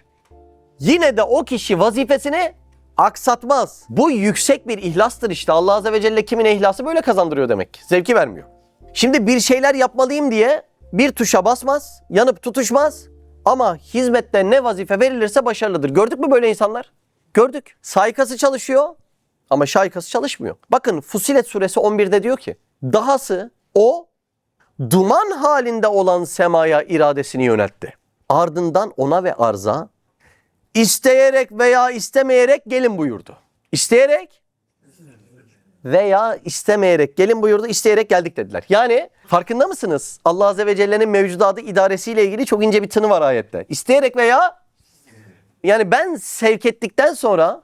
Yine de o kişi vazifesini aksatmaz. Bu yüksek bir ihlastır işte. Allah Azze ve Celle kimine ihlası böyle kazandırıyor demek. Zevki vermiyor. Şimdi bir şeyler yapmalıyım diye bir tuşa basmaz, yanıp tutuşmaz ama hizmette ne vazife verilirse başarılıdır. Gördük mü böyle insanlar? Gördük. Saikası çalışıyor ama şaikası çalışmıyor. Bakın Fussilet suresi 11'de diyor ki, dahası o duman halinde olan semaya iradesini yöneltti. Ardından ona ve arza isteyerek veya istemeyerek gelin buyurdu. İsteyerek veya istemeyerek gelin buyurdu, isteyerek geldik dediler. Yani farkında mısınız? Allah Azze ve Celle'nin mevcudatı idaresiyle ilgili çok ince bir tını var ayette. İsteyerek veya, yani ben sevk ettikten sonra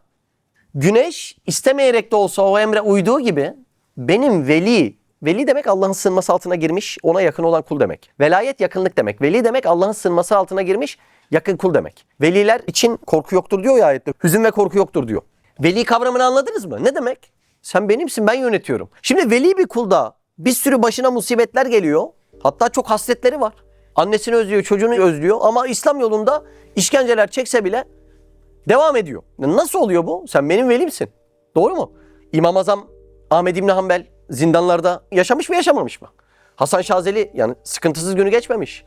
güneş istemeyerek de olsa o emre uyduğu gibi benim veli demek Allah'ın sınması altına girmiş, ona yakın olan kul demek. Velayet yakınlık demek. Veli demek Allah'ın sınması altına girmiş, yakın kul demek. Veliler için korku yoktur diyor ya ayette. Hüzün ve korku yoktur diyor. Veli kavramını anladınız mı? Ne demek? Sen benimsin, ben yönetiyorum. Şimdi veli bir kulda bir sürü başına musibetler geliyor. Hatta çok hasretleri var. Annesini özlüyor, çocuğunu özlüyor ama İslam yolunda işkenceler çekse bile devam ediyor. Nasıl oluyor bu? Sen benim velimsin. Doğru mu? İmam-ı Azam Ahmed İbni Hanbel zindanlarda yaşamış mı, yaşamamış mı? Hasan Şazeli yani sıkıntısız günü geçmemiş.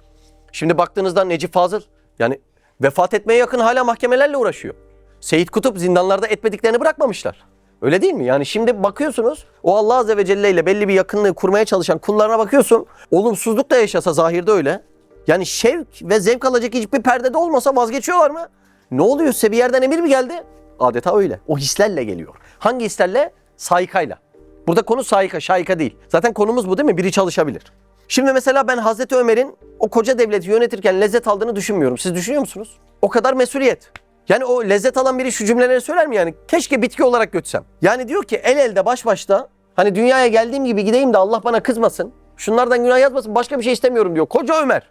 Şimdi baktığınızda Necip Fazıl yani vefat etmeye yakın hala mahkemelerle uğraşıyor. Seyyid Kutup zindanlarda etmediklerini bırakmamışlar. Öyle değil mi? Yani şimdi bakıyorsunuz o Allah Azze ve Celle ile belli bir yakınlığı kurmaya çalışan kullarına bakıyorsun. Olumsuzluk da yaşasa zahirde öyle. Yani şevk ve zevk alacak hiçbir perdede olmasa vazgeçiyorlar mı? Ne oluyor? Size bir yerden emir mi geldi? Adeta öyle. O hislerle geliyor. Hangi hislerle? Saikayla. Burada konu saika, şaika değil. Zaten konumuz bu değil mi? Biri çalışabilir. Şimdi mesela ben Hazreti Ömer'in o koca devleti yönetirken lezzet aldığını düşünmüyorum. Siz düşünüyor musunuz? O kadar mesuliyet. Yani o lezzet alan biri şu cümleleri söyler mi yani? Keşke bitki olarak götsem. Yani diyor ki el elde baş başta hani dünyaya geldiğim gibi gideyim de Allah bana kızmasın. Şunlardan günah yazmasın, başka bir şey istemiyorum diyor. Koca Ömer.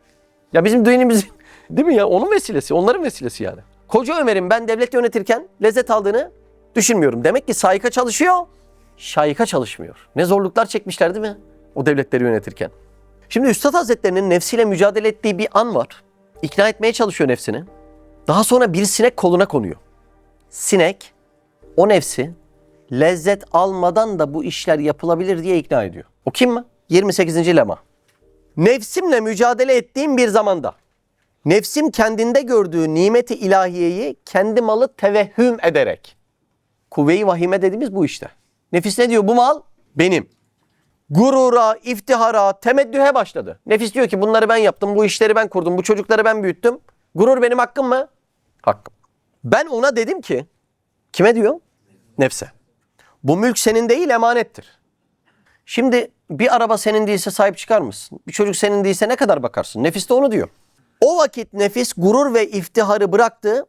Ya bizim dinimiz değil mi ya? Onun vesilesi, onların vesilesi yani. Koca Ömer'in ben devlet yönetirken lezzet aldığını düşünmüyorum. Demek ki saika çalışıyor, şaika çalışmıyor. Ne zorluklar çekmişler değil mi? O devletleri yönetirken. Şimdi Üstad Hazretleri'nin nefsiyle mücadele ettiği bir an var. İkna etmeye çalışıyor nefsini. Daha sonra bir sinek koluna konuyor. Sinek o nefsi lezzet almadan da bu işler yapılabilir diye ikna ediyor. O kim mi? 28. lema. Nefsimle mücadele ettiğim bir zamanda nefsim kendinde gördüğü nimeti ilahiyeyi kendi malı tevehhüm ederek. Kuvve-i vahime dediğimiz bu işte. Nefis ne diyor? Bu mal benim. Gurura, iftihara, temeddühe başladı. Nefis diyor ki bunları ben yaptım, bu işleri ben kurdum, bu çocukları ben büyüttüm. Gurur benim hakkım mı? Hakkım. Ben ona dedim ki, kime diyor? Nefse. Bu mülk senin değil, emanettir. Şimdi bir araba senin değilse sahip çıkar mısın? Bir çocuk senin değilse ne kadar bakarsın? Nefis de onu diyor. O vakit nefis gurur ve iftiharı bıraktı.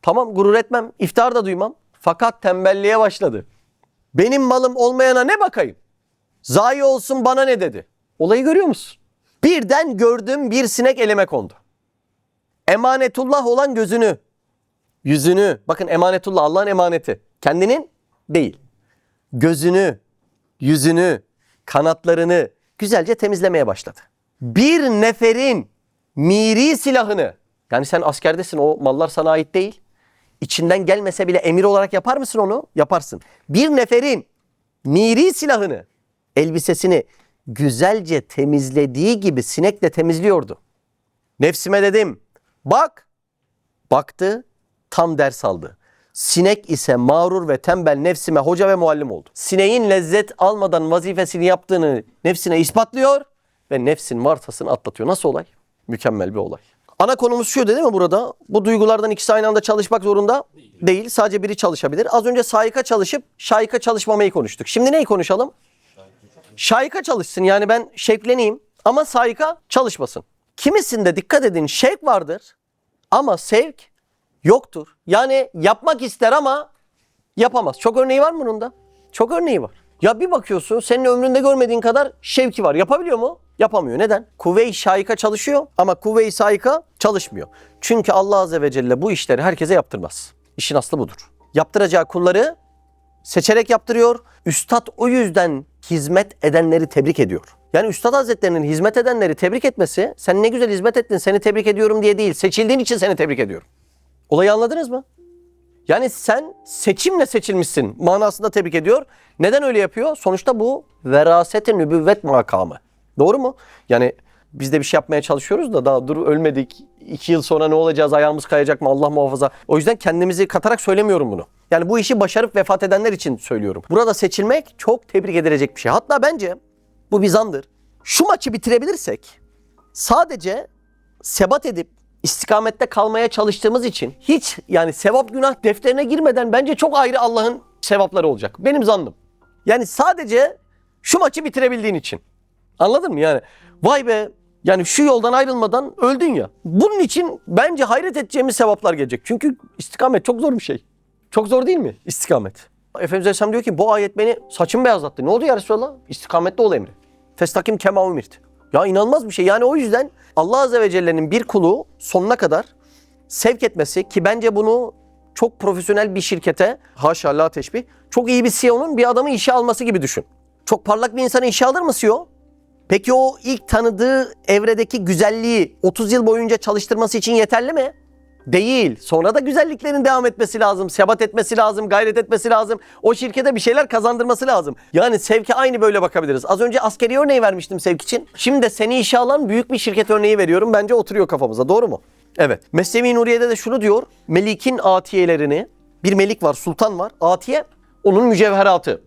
Tamam, gurur etmem, iftihar da duymam. Fakat tembelliğe başladı. Benim malım olmayana ne bakayım? Zayi olsun bana ne dedi? Olayı görüyor musun? Birden gördüm bir sinek elime kondu. Emanetullah olan gözünü, yüzünü, bakın emanetullah Allah'ın emaneti. Kendinin değil. Gözünü, yüzünü, kanatlarını güzelce temizlemeye başladı. Bir neferin miri silahını, yani sen askerdesin, o mallar sana ait değil. İçinden gelmese bile emir olarak yapar mısın onu? Yaparsın. Bir neferin miri silahını, elbisesini güzelce temizlediği gibi sinek de temizliyordu. Nefsime dedim, bak. Baktı, tam ders aldı. Sinek ise mağrur ve tembel nefsime hoca ve muallim oldu. Sineğin lezzet almadan vazifesini yaptığını nefsine ispatlıyor ve nefsin vartasını atlatıyor. Nasıl olay? Mükemmel bir olay. Ana konumuz şu değil mi burada? Bu duygulardan ikisi aynı anda çalışmak zorunda değil. Sadece biri çalışabilir. Az önce saika çalışıp şaika çalışmamayı konuştuk. Şimdi neyi konuşalım? Şaika çalışsın, yani ben şevkleneyim ama saika çalışmasın. Kimisinde dikkat edin şevk vardır ama sevk yoktur. Yani yapmak ister ama yapamaz. Çok örneği var mı bunun da? Çok örneği var. Ya bir bakıyorsun senin ömründe görmediğin kadar şevki var. Yapabiliyor mu? Yapamıyor. Neden? Kuvve-i şaika çalışıyor ama kuvve-i saika çalışmıyor. Çünkü Allah Azze ve Celle bu işleri herkese yaptırmaz. İşin aslı budur. Yaptıracağı kulları seçerek yaptırıyor. Üstad o yüzden hizmet edenleri tebrik ediyor. Yani Üstad Hazretlerinin hizmet edenleri tebrik etmesi, sen ne güzel hizmet ettin, seni tebrik ediyorum diye değil, seçildiğin için seni tebrik ediyorum. Olayı anladınız mı? Yani sen seçimle seçilmişsin manasında tebrik ediyor. Neden öyle yapıyor? Sonuçta bu veraset-i nübüvvet makamı. Doğru mu? Yani biz de bir şey yapmaya çalışıyoruz da daha dur ölmedik. 2 yıl sonra ne olacağız? Ayağımız kayacak mı? Allah muhafaza. O yüzden kendimizi katarak söylemiyorum bunu. Yani bu işi başarıp vefat edenler için söylüyorum. Burada seçilmek çok tebrik edilecek bir şey. Hatta bence bu bir zandır. Şu maçı bitirebilirsek sadece sebat edip istikamette kalmaya çalıştığımız için hiç yani sevap günah defterine girmeden bence çok ayrı Allah'ın sevapları olacak. Benim zannım. Yani sadece şu maçı bitirebildiğin için. Anladın mı yani? Vay be yani şu yoldan ayrılmadan öldün ya. Bunun için bence hayret edeceğimiz sevaplar gelecek. Çünkü istikamet çok zor bir şey. Çok zor değil mi istikamet? Efendimiz Aleyhisselam diyor ki bu ayet beni saçımı beyazlattı. Ne oldu ya Resulallah? İstikamette ol emri. Festakim kema umirt. Ya inanılmaz bir şey. Yani o yüzden Allah Azze ve Celle'nin bir kulu sonuna kadar sevk etmesi ki bence bunu çok profesyonel bir şirkete, haşa la teşbih, çok iyi bir CEO'nun bir adamı işe alması gibi düşün. Çok parlak bir insanı işe alır mı CEO? Peki o ilk tanıdığı evredeki güzelliği 30 yıl boyunca çalıştırması için yeterli mi? Değil. Sonra da güzelliklerin devam etmesi lazım, sebat etmesi lazım, gayret etmesi lazım. O şirkete bir şeyler kazandırması lazım. Yani sevke aynı böyle bakabiliriz. Az önce askeri örneği vermiştim sevk için. Şimdi de seni işe alan büyük bir şirket örneği veriyorum. Bence oturuyor kafamıza. Doğru mu? Evet. Mesnevi Nuriye'de de şunu diyor. Melik'in atiyelerini, bir melik var, sultan var. Atiye, onun mücevheratı,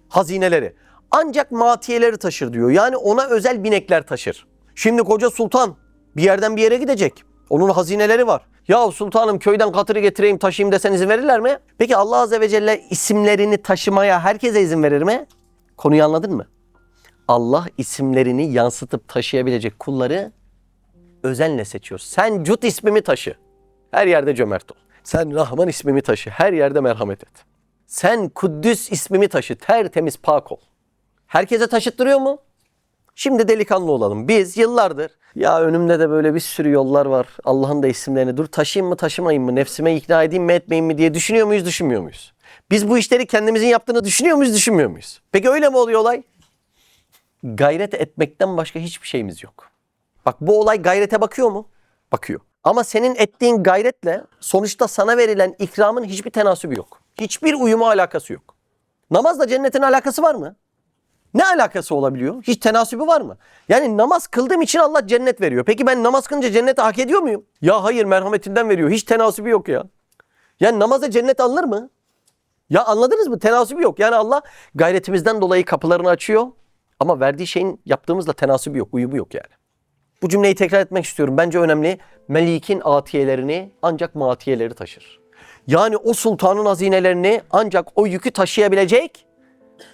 hazineleri. Ancak matiyeleri taşır diyor. Yani ona özel binekler taşır. Şimdi koca sultan bir yerden bir yere gidecek. Onun hazineleri var. Ya sultanım köyden katırı getireyim taşıyayım desen izin verirler mi? Peki Allah Azze ve Celle isimlerini taşımaya herkese izin verir mi? Konuyu anladın mı? Allah isimlerini yansıtıp taşıyabilecek kulları özenle seçiyor. Sen Cut ismimi taşı. Her yerde cömert ol. Sen Rahman ismimi taşı. Her yerde merhamet et. Sen Kuddüs ismimi taşı. Tertemiz pak ol. Herkese taşıttırıyor mu? Şimdi delikanlı olalım. Biz yıllardır ya önümde de böyle bir sürü yollar var. Allah'ın da isimlerini dur taşıyayım mı taşımayayım mı? Nefsime ikna edeyim mi etmeyeyim mi diye düşünüyor muyuz düşünmüyor muyuz? Biz bu işleri kendimizin yaptığını düşünüyor muyuz düşünmüyor muyuz? Peki öyle mi oluyor olay? Gayret etmekten başka hiçbir şeyimiz yok. Bak bu olay gayrete bakıyor mu? Bakıyor. Ama senin ettiğin gayretle sonuçta sana verilen ikramın hiçbir tenasübü yok. Hiçbir uyumu alakası yok. Namazla cennetin alakası var mı? Ne alakası olabiliyor? Hiç tenasübü var mı? Yani namaz kıldığım için Allah cennet veriyor. Peki ben namaz kılınca cenneti hak ediyor muyum? Ya hayır merhametinden veriyor. Hiç tenasübü yok ya. Yani namaza cennet alınır mı? Ya anladınız mı? Tenasübü yok. Yani Allah gayretimizden dolayı kapılarını açıyor. Ama verdiği şeyin yaptığımızla tenasübü yok. Uyumu yok yani. Bu cümleyi tekrar etmek istiyorum. Bence önemli. Melik'in atiyelerini ancak matiyeleri taşır. Yani o sultanın hazinelerini ancak o yükü taşıyabilecek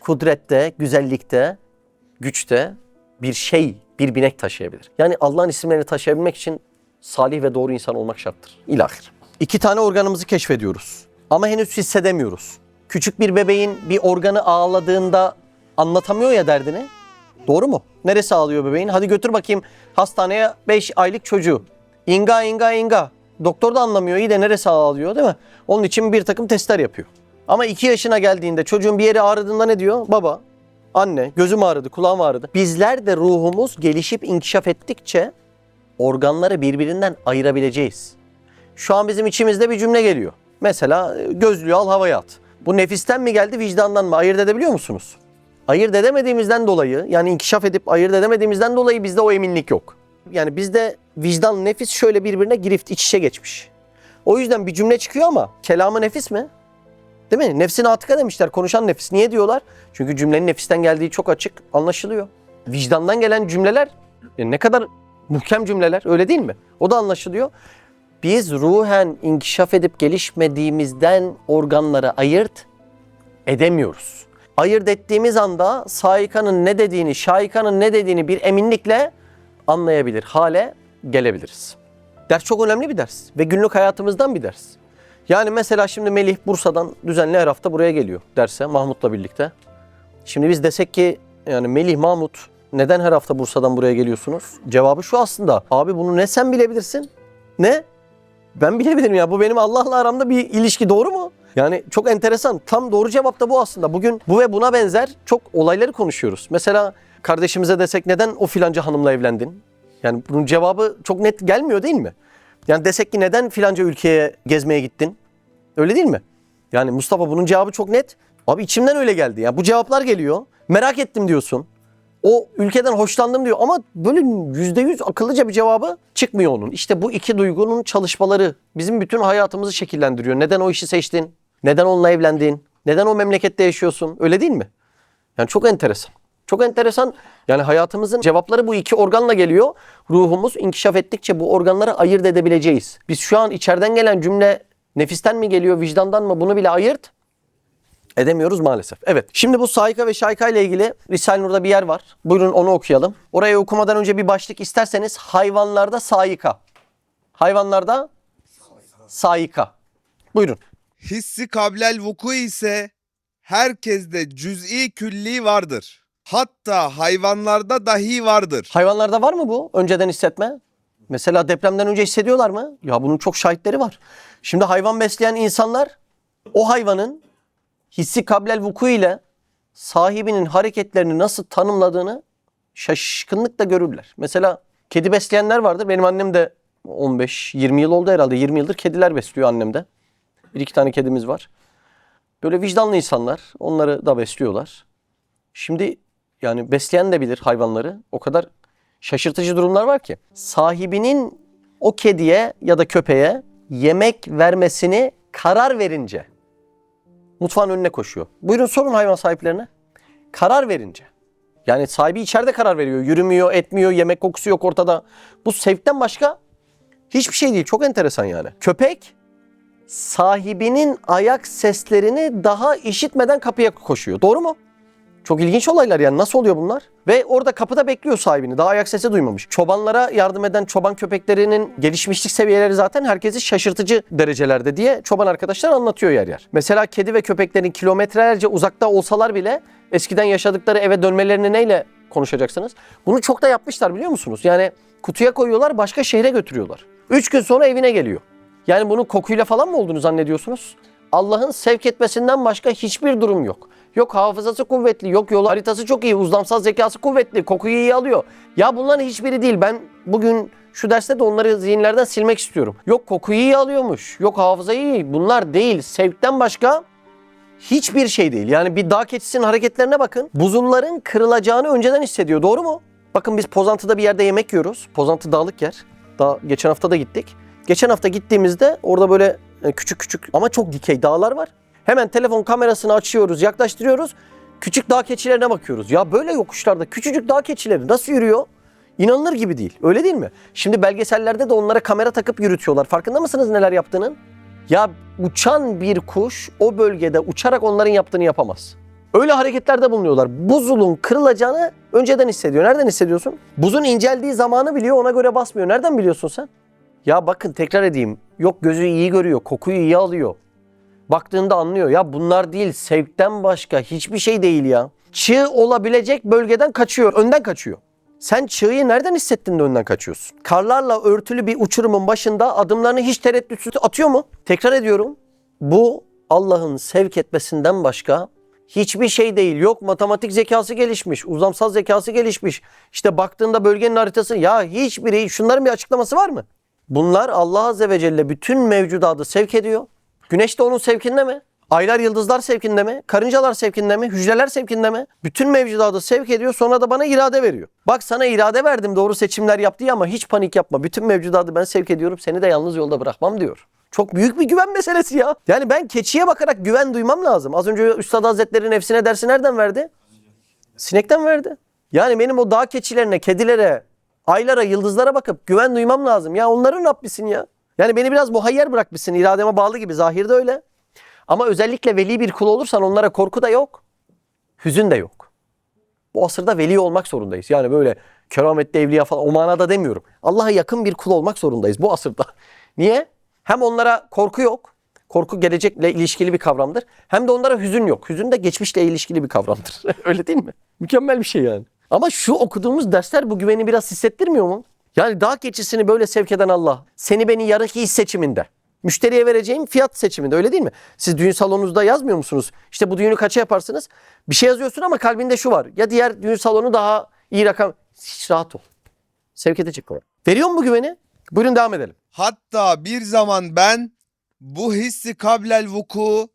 kudrette, güzellikte, güçte bir şey, bir binek taşıyabilir. Yani Allah'ın isimlerini taşıyabilmek için salih ve doğru insan olmak şarttır. İlahir. 2 tane organımızı keşfediyoruz. Ama henüz hissedemiyoruz. Küçük bir bebeğin bir organı ağladığında anlatamıyor ya derdini. Doğru mu? Neresi ağlıyor bebeğin? Hadi götür bakayım hastaneye 5 aylık çocuğu. İnga inga inga. Doktor da anlamıyor iyi de neresi ağlıyor değil mi? Onun için bir takım testler yapıyor. Ama 2 yaşına geldiğinde çocuğun bir yeri ağrıdığında ne diyor? Baba, anne, gözüm ağrıdı, kulağım ağrıdı. Bizler de ruhumuz gelişip inkişaf ettikçe organları birbirinden ayırabileceğiz. Şu an bizim içimizde bir cümle geliyor. Mesela gözlüğü al havaya at. Bu nefisten mi geldi vicdandan mı? Ayırt edebiliyor musunuz? Ayırt edemediğimizden dolayı yani inkişaf edip ayırt edemediğimizden dolayı bizde o eminlik yok. Yani bizde vicdan, nefis şöyle birbirine girift iç içe geçmiş. O yüzden bir cümle çıkıyor ama kelamı nefis mi? Değil mi? Nefsine atıka demişler. Konuşan nefis. Niye diyorlar? Çünkü cümlenin nefisten geldiği çok açık anlaşılıyor. Vicdandan gelen cümleler ne kadar muhkem cümleler öyle değil mi? O da anlaşılıyor. Biz ruhen inkişaf edip gelişmediğimizden organları ayırt edemiyoruz. Ayırt ettiğimiz anda saikanın ne dediğini, şaikanın ne dediğini bir eminlikle anlayabilir hale gelebiliriz. Ders çok önemli bir ders ve günlük hayatımızdan bir ders. Yani mesela şimdi Melih Bursa'dan düzenli her hafta buraya geliyor derse Mahmut'la birlikte. Şimdi biz desek ki yani Melih, Mahmut neden her hafta Bursa'dan buraya geliyorsunuz? Cevabı şu aslında. Abi bunu ne sen bilebilirsin ne ben bilebilirim ya. Bu benim Allah'la aramda bir ilişki doğru mu? Yani çok enteresan. Tam doğru cevap da bu aslında. Bugün bu ve buna benzer çok olayları konuşuyoruz. Mesela kardeşimize desek neden o filanca hanımla evlendin? Yani bunun cevabı çok net gelmiyor değil mi? Yani desek ki neden filanca ülkeye gezmeye gittin? Öyle değil mi? Yani Mustafa bunun cevabı çok net. Abi içimden öyle geldi. Yani bu cevaplar geliyor. Merak ettim diyorsun. O ülkeden hoşlandım diyor ama böyle %100 akıllıca bir cevabı çıkmıyor onun. İşte bu iki duygunun çalışmaları bizim bütün hayatımızı şekillendiriyor. Neden o işi seçtin? Neden onunla evlendin? Neden o memlekette yaşıyorsun? Öyle değil mi? Yani çok enteresan. Çok enteresan. Yani hayatımızın cevapları bu iki organla geliyor. Ruhumuz inkişaf ettikçe bu organları ayırt edebileceğiz. Biz şu an içeriden gelen cümle nefisten mi geliyor, vicdandan mı, bunu bile ayırt edemiyoruz maalesef. Evet. Şimdi bu saika ve şaika ile ilgili Risale-i Nur'da bir yer var. Buyurun onu okuyalım. Orayı okumadan önce bir başlık isterseniz hayvanlarda saika. Hayvanlarda saika. Buyurun. Hissi kablel vuku ise herkeste cüz'i külli vardır. Hatta hayvanlarda dahi vardır. Hayvanlarda var mı bu önceden hissetme? Mesela depremden önce hissediyorlar mı? Ya bunun çok şahitleri var. Şimdi hayvan besleyen insanlar o hayvanın hissi kablel vuku ile sahibinin hareketlerini nasıl tanımladığını şaşkınlıkla görürler. Mesela kedi besleyenler vardır. Benim annem de 15-20 yıl oldu herhalde. 20 yıldır kediler besliyor annem de. Bir iki tane kedimiz var. Böyle vicdanlı insanlar. Onları da besliyorlar. Şimdi yani besleyen de bilir hayvanları. O kadar şaşırtıcı durumlar var ki. Sahibinin o kediye ya da köpeğe yemek vermesini karar verince mutfağın önüne koşuyor. Buyurun sorun hayvan sahiplerine. Karar verince. Yani sahibi içeride karar veriyor. Yürümüyor, etmiyor, yemek kokusu yok ortada. Bu sevkten başka hiçbir şey değil. Çok enteresan yani. Köpek sahibinin ayak seslerini daha işitmeden kapıya koşuyor. Doğru mu? Çok ilginç olaylar yani. Nasıl oluyor bunlar? Ve orada kapıda bekliyor sahibini. Daha ayak sesi duymamış. Çobanlara yardım eden çoban köpeklerinin gelişmişlik seviyeleri zaten herkesi şaşırtıcı derecelerde diye çoban arkadaşlar anlatıyor yer yer. Mesela kedi ve köpeklerin kilometrelerce uzakta olsalar bile eskiden yaşadıkları eve dönmelerini neyle konuşacaksınız? Bunu çok da yapmışlar biliyor musunuz? Yani kutuya koyuyorlar, başka şehre götürüyorlar. 3 gün sonra evine geliyor. Yani bunun kokuyla falan mı olduğunu zannediyorsunuz? Allah'ın sevk etmesinden başka hiçbir durum yok. Yok hafızası kuvvetli, yok yol haritası çok iyi, uzlamsal zekası kuvvetli, kokuyu iyi alıyor. Ya bunların hiçbiri değil. Ben bugün şu derste de onları zihinlerden silmek istiyorum. Yok kokuyu iyi alıyormuş, yok hafızayı iyi. Bunlar değil. Sevkten başka hiçbir şey değil. Yani bir dağ keçisinin hareketlerine bakın. Buzulların kırılacağını önceden hissediyor. Doğru mu? Bakın biz Pozantı'da bir yerde yemek yiyoruz. Pozantı dağlık yer. Daha geçen hafta da gittik. Geçen hafta gittiğimizde orada böyle küçük küçük ama çok dikey dağlar var. Hemen telefon kamerasını açıyoruz, yaklaştırıyoruz. Küçük dağ keçilerine bakıyoruz. Ya böyle yokuşlarda küçücük dağ keçileri nasıl yürüyor? İnanılır gibi değil. Öyle değil mi? Şimdi belgesellerde de onlara kamera takıp yürütüyorlar. Farkında mısınız neler yaptığının? Ya uçan bir kuş o bölgede uçarak onların yaptığını yapamaz. Öyle hareketlerde bulunuyorlar. Buzulun kırılacağını önceden hissediyor. Nereden hissediyorsun? Buzun inceldiği zamanı biliyor, ona göre basmıyor. Nereden biliyorsun sen? Ya bakın tekrar edeyim. Yok gözü iyi görüyor, kokuyu iyi alıyor. Baktığında anlıyor. Ya bunlar değil, sevkten başka hiçbir şey değil ya. Çığ olabilecek bölgeden kaçıyor, önden kaçıyor. Sen çığı nereden hissettin de önden kaçıyorsun? Karlarla örtülü bir uçurumun başında adımlarını hiç tereddütsüz atıyor mu? Tekrar ediyorum. Bu Allah'ın sevk etmesinden başka hiçbir şey değil. Yok matematik zekası gelişmiş, uzamsal zekası gelişmiş. İşte baktığında bölgenin haritası ya hiçbiri, şunların bir açıklaması var mı? Bunlar Allah Azze ve Celle bütün mevcudatı sevk ediyor. Güneş de onun sevkinde mi? Aylar, yıldızlar sevkinde mi? Karıncalar sevkinde mi? Hücreler sevkinde mi? Bütün mevcudatı sevk ediyor, sonra da bana irade veriyor. Bak sana irade verdim doğru seçimler yap diye ama hiç panik yapma. Bütün mevcudatı ben sevk ediyorum, seni de yalnız yolda bırakmam diyor. Çok büyük bir güven meselesi ya. Yani ben keçiye bakarak güven duymam lazım. Az önce Üstad Hazretleri nefsine dersi nereden verdi? Sinekten verdi. Yani benim o dağ keçilerine, kedilere, aylara, yıldızlara bakıp güven duymam lazım. Ya onların Rabbisin ya. Yani beni biraz muhayyer bırakmışsın. İrademe bağlı gibi. Zahirde öyle. Ama özellikle veli bir kul olursan onlara korku da yok. Hüzün de yok. Bu asırda veli olmak zorundayız. Yani böyle kerametli evliya falan o manada demiyorum. Allah'a yakın bir kul olmak zorundayız bu asırda. Niye? Hem onlara korku yok. Korku gelecekle ilişkili bir kavramdır. Hem de onlara hüzün yok. Hüzün de geçmişle ilişkili bir kavramdır. Öyle değil mi? Mükemmel bir şey yani. Ama şu okuduğumuz dersler bu güveni biraz hissettirmiyor mu? Yani dağ keçisini böyle sevk eden Allah, seni beni yarınki iş seçiminde, müşteriye vereceğim fiyat seçiminde, öyle değil mi? Siz düğün salonunuzda yazmıyor musunuz? İşte bu düğünü kaça yaparsınız? Bir şey yazıyorsun ama kalbinde şu var. Ya diğer düğün salonu daha iyi rakam. Hiç rahat ol. Sevk edecek o. Veriyor mu bu güveni? Buyurun devam edelim. Hatta bir zaman ben bu hissi kablel vuku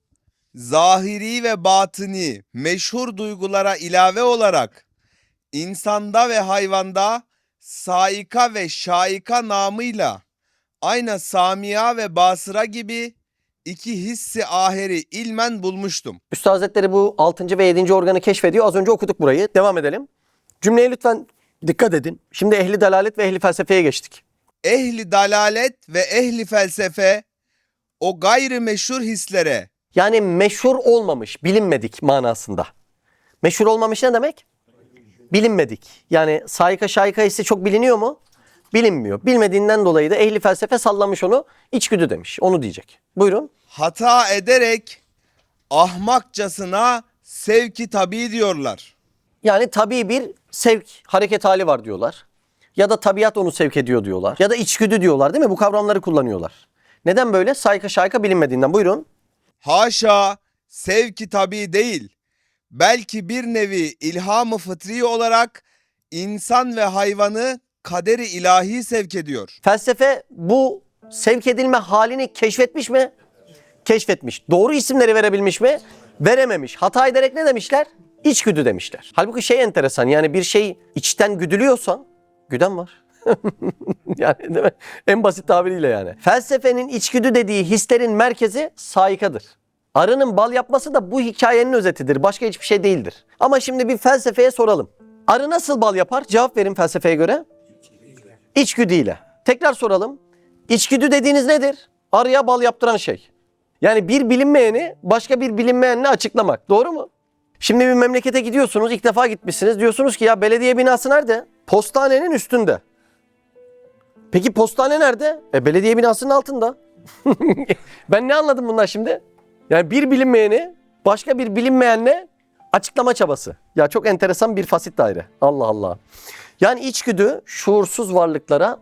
zahiri ve batini meşhur duygulara ilave olarak insanda ve hayvanda saika ve şaika namıyla aynı Samiya ve Basıra gibi iki hissi aheri ilmen bulmuştum. Üstad Hazretleri bu 6. ve 7. organı keşfediyor. Az önce okuduk burayı. Devam edelim. Cümleye lütfen dikkat edin. Şimdi ehli dalalet ve ehli felsefeye geçtik. Ehli dalalet ve ehli felsefe o gayrı meşhur hislere, Yani meşhur olmamış, bilinmedik manasında. Meşhur olmamış ne demek? Bilinmedik. Yani saika şaika hissi çok biliniyor mu? Bilinmiyor. Bilmediğinden dolayı da ehli felsefe sallamış onu. İçgüdü demiş. Onu diyecek. Buyurun. hata ederek ahmakçasına sevki tabii diyorlar. Yani tabii bir sevk, hareket hali var diyorlar. Ya da tabiat onu sevk ediyor diyorlar. Ya da içgüdü diyorlar değil mi? Bu kavramları kullanıyorlar. Neden böyle? Saika şaika bilinmediğinden. Buyurun. Haşa, sevki tabii değil. Belki bir nevi ilham-ı fıtri olarak insan ve hayvanı kaderi ilahi sevk ediyor. Felsefe bu sevk edilme halini keşfetmiş mi? Keşfetmiş. Doğru isimleri verebilmiş mi? Verememiş. Hata ederek ne demişler? İçgüdü demişler. Halbuki şey enteresan, yani bir şey içten güdülüyorsan, güden var. Yani değil mi? En basit tabiriyle yani. Felsefenin içgüdü dediği hislerin merkezi saikadır. Arının bal yapması da bu hikayenin özetidir. Başka hiçbir şey değildir. Ama şimdi bir felsefeye soralım. Arı nasıl bal yapar? Cevap verin felsefeye göre. İçgüdüyle. Tekrar soralım. İçgüdü dediğiniz nedir? Arıya bal yaptıran şey. Yani bir bilinmeyeni başka bir bilinmeyenle açıklamak. Doğru mu? Şimdi bir memlekete gidiyorsunuz. İlk defa gitmişsiniz. Diyorsunuz ki ya belediye binası nerede? Postanenin üstünde. Peki postane nerede? Belediye binasının altında. Ben ne anladım bundan şimdi? Yani bir bilinmeyeni başka bir bilinmeyenle açıklama çabası. Ya çok enteresan bir fasit daire. Allah Allah. Yani içgüdü şuursuz varlıklara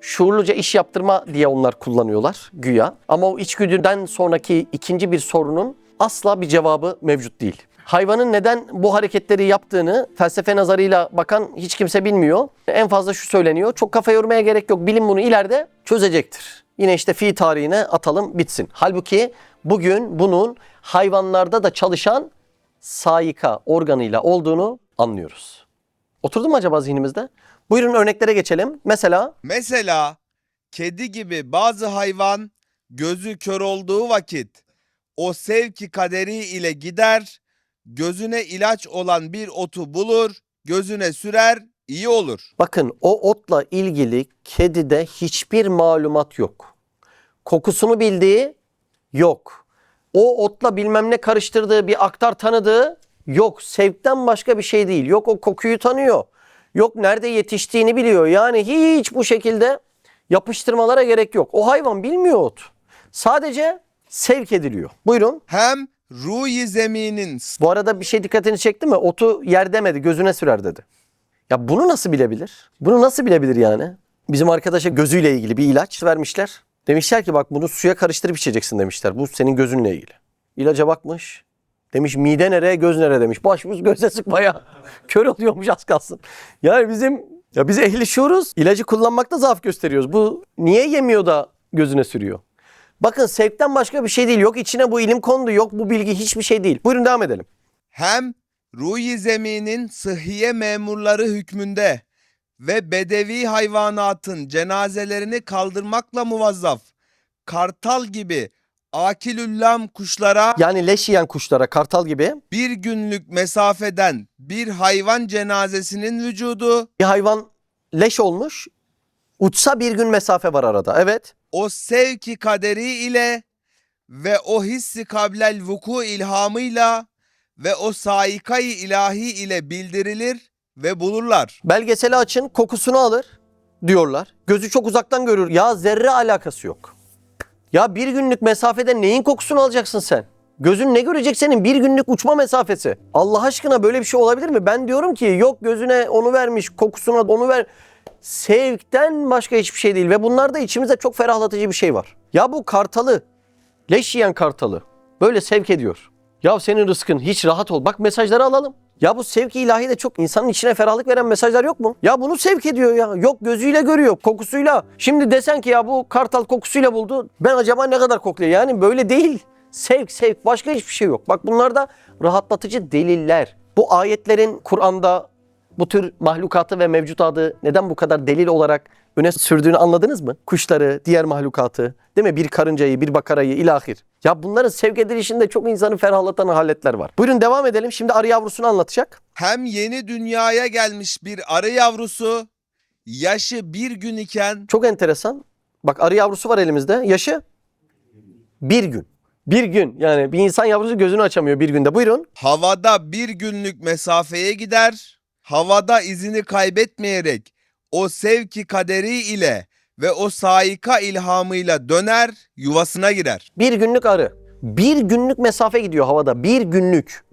şuurluca iş yaptırma diye onlar kullanıyorlar güya. Ama o içgüdüden sonraki ikinci bir sorunun asla bir cevabı mevcut değil. Hayvanın neden bu hareketleri yaptığını felsefe nazarıyla bakan hiç kimse bilmiyor. En fazla şu söyleniyor. Çok kafa yormaya gerek yok. Bilim bunu ileride çözecektir. Yine işte fi tarihine atalım bitsin. Halbuki bugün bunun hayvanlarda da çalışan saika organıyla olduğunu anlıyoruz. Oturdu mu acaba zihnimizde? Buyurun örneklere geçelim. Mesela kedi gibi bazı hayvan gözü kör olduğu vakit o sevki kaderi ile gider, gözüne ilaç olan bir otu bulur, gözüne sürer, iyi olur. bakın o otla ilgili kedide hiçbir malumat yok. Kokusunu bildiği yok. O otla bilmem ne karıştırdığı bir aktar tanıdığı yok. Sevkten başka bir şey değil. Yok o kokuyu tanıyor. Yok nerede yetiştiğini biliyor. Yani hiç bu şekilde yapıştırmalara gerek yok. O hayvan bilmiyor ot. Sadece sevk ediliyor. Buyurun. Hem ruh-i zeminin Bu arada bir şey dikkatini çekti mi? Otu yer demedi, gözüne sürer dedi. Ya bunu nasıl bilebilir? Bunu nasıl bilebilir yani? Bizim arkadaşa gözüyle ilgili bir ilaç vermişler. Demişler ki bak bunu suya karıştırıp içeceksin demişler. Bu senin gözünle ilgili. İlaca bakmış. Demiş mide nereye, göz nereye demiş. Başımız göze sıkmaya. Kör oluyormuş az kalsın. Yani biz ehli şuuruz. İlacı kullanmakta zaaf gösteriyoruz. Bu niye yemiyor da gözüne sürüyor? Bakın sevkten başka bir şey değil. Yok içine bu ilim kondu. Yok bu bilgi hiçbir şey değil. Buyurun devam edelim. hem ruh-i zeminin sıhhiye memurları hükmünde ve bedevi hayvanatın cenazelerini kaldırmakla muvazzaf, kartal gibi akilüllam kuşlara Yani leş yiyen kuşlara, kartal gibi bir günlük mesafeden bir hayvan cenazesinin vücudu, bir hayvan leş olmuş. Uçsa bir gün mesafe var arada. Evet. o sevki kaderi ile ve o hissi kablel vuku ilhamıyla ve o saikayı ilahi ile bildirilir ve bulurlar. Belgeseli açın, kokusunu alır diyorlar. Gözü çok uzaktan görür. Ya zerre alakası yok. Ya bir günlük mesafede neyin kokusunu alacaksın sen? Gözün ne görecek senin bir günlük uçma mesafesi? Allah aşkına böyle bir şey olabilir mi? Ben diyorum ki yok gözüne onu vermiş, kokusuna onu ver. Sevkten başka hiçbir şey değil ve bunlarda içimizde çok ferahlatıcı bir şey var. Ya bu kartalı, leş yiyen kartalı böyle sevk ediyor. Ya senin rızkın hiç rahat ol. Bak mesajları alalım. Ya bu sevk-i ilahi de çok insanın içine ferahlık veren mesajlar yok mu? Ya bunu sevk ediyor ya. Yok gözüyle görüyor, kokusuyla. Şimdi desen ki ya bu kartal kokusuyla buldu. Ben acaba ne kadar kokluyor? Yani böyle değil. Sevk başka hiçbir şey yok. Bak bunlar da rahatlatıcı deliller. Bu ayetlerin Kur'an'da bu tür mahlukatı ve mevcutatı neden bu kadar delil olarak öne sürdüğünü anladınız mı? Kuşları, diğer mahlukatı, değil mi? Bir karıncayı, bir bakarayı, ilahir. Ya bunların sevk edilişinde çok insanı ferahlatan aletler var. Buyurun devam edelim. Şimdi arı yavrusunu anlatacak. Hem yeni dünyaya gelmiş bir arı yavrusu yaşı bir gün iken Çok enteresan. Bak arı yavrusu var elimizde. Yaşı bir gün. Bir gün. Yani bir insan yavrusu gözünü açamıyor bir günde. Buyurun. havada bir günlük mesafeye gider, havada izini kaybetmeyerek o sevki kaderi ile ve o saika ilhamıyla döner, yuvasına girer. Bir günlük arı. Bir günlük mesafe gidiyor havada. Bir günlük.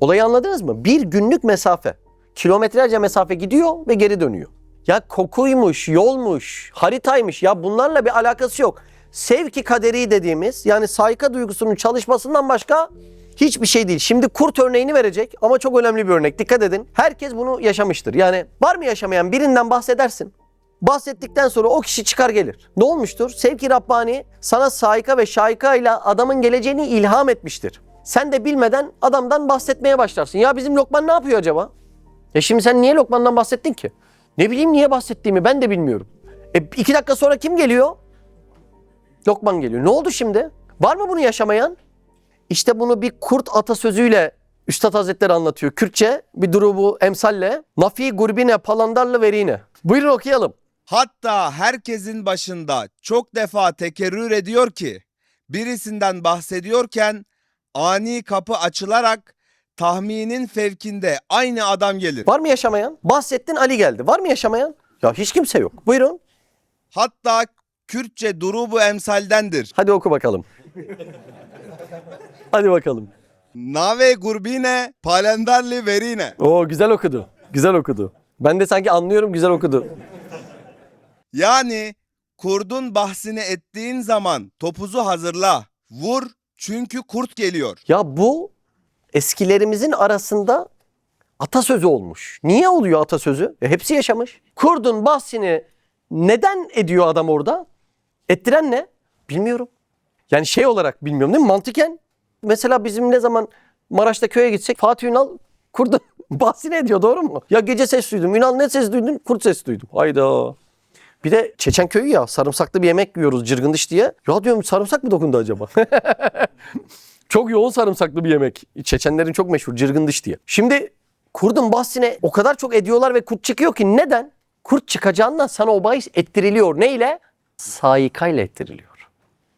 Olayı anladınız mı? Bir günlük mesafe. Kilometrelerce mesafe gidiyor ve geri dönüyor. Ya kokuymuş, yolmuş, haritaymış. Ya bunlarla bir alakası yok. Sevki kaderi dediğimiz yani saika duygusunun çalışmasından başka hiçbir şey değil. Şimdi kurt örneğini verecek ama çok önemli bir örnek. Dikkat edin. Herkes bunu yaşamıştır. Yani var mı yaşamayan birinden bahsedersin. Bahsettikten sonra o kişi çıkar gelir. Ne olmuştur? Sevki Rabbani sana saika ve şaika ile adamın geleceğini ilham etmiştir. Sen de bilmeden adamdan bahsetmeye başlarsın. Ya bizim Lokman ne yapıyor acaba? Ya şimdi sen niye Lokman'dan bahsettin ki? Ne bileyim niye bahsettiğimi ben de bilmiyorum. 2 dakika sonra kim geliyor? Lokman geliyor. Ne oldu şimdi? Var mı bunu yaşamayan? İşte bunu bir kurt atasözüyle Üstad Hazretleri anlatıyor. Kürtçe bir durubu emsalle. Nafi gurbine palandarlı verine. Buyurun okuyalım. Hatta herkesin başında çok defa tekerrür ediyor ki birisinden bahsediyorken ani kapı açılarak tahminin fevkinde aynı adam gelir. Var mı yaşamayan? Bahsettin Ali geldi. Var mı yaşamayan? Ya hiç kimse yok. Buyurun. Hatta Kürtçe durubu emsaldendir. Hadi oku bakalım. Hadi bakalım. Nave gurbine palendarli verine. Oo güzel okudu. Güzel okudu. Ben de sanki anlıyorum güzel okudu. Yani kurdun bahsini ettiğin zaman topuzu hazırla. Vur çünkü kurt geliyor. Ya bu eskilerimizin arasında atasözü olmuş. Niye oluyor atasözü? Hepsi yaşamış. Kurdun bahsini neden ediyor adam orada? Ettiren ne? Bilmiyorum. Yani şey olarak bilmiyorum değil mi? Mantıken. Mesela bizim ne zaman Maraş'ta köye gitsek Fatih Ünal kurdun bahsini ediyor doğru mu? Ya gece ses duydum. Ünal ne ses duydun? Kurt ses duydum. Hayda. Bir de Çeçen köyü ya sarımsaklı bir yemek yiyoruz cırgındış diye. Ya diyorum sarımsak mı dokundu acaba? Çok yoğun sarımsaklı bir yemek. Çeçenlerin çok meşhur cırgındış diye. Şimdi kurdun bahsine o kadar çok ediyorlar ve kurt çıkıyor ki neden? Kurt çıkacağından sana o bahis ettiriliyor. Neyle? Saikayla ettiriliyor.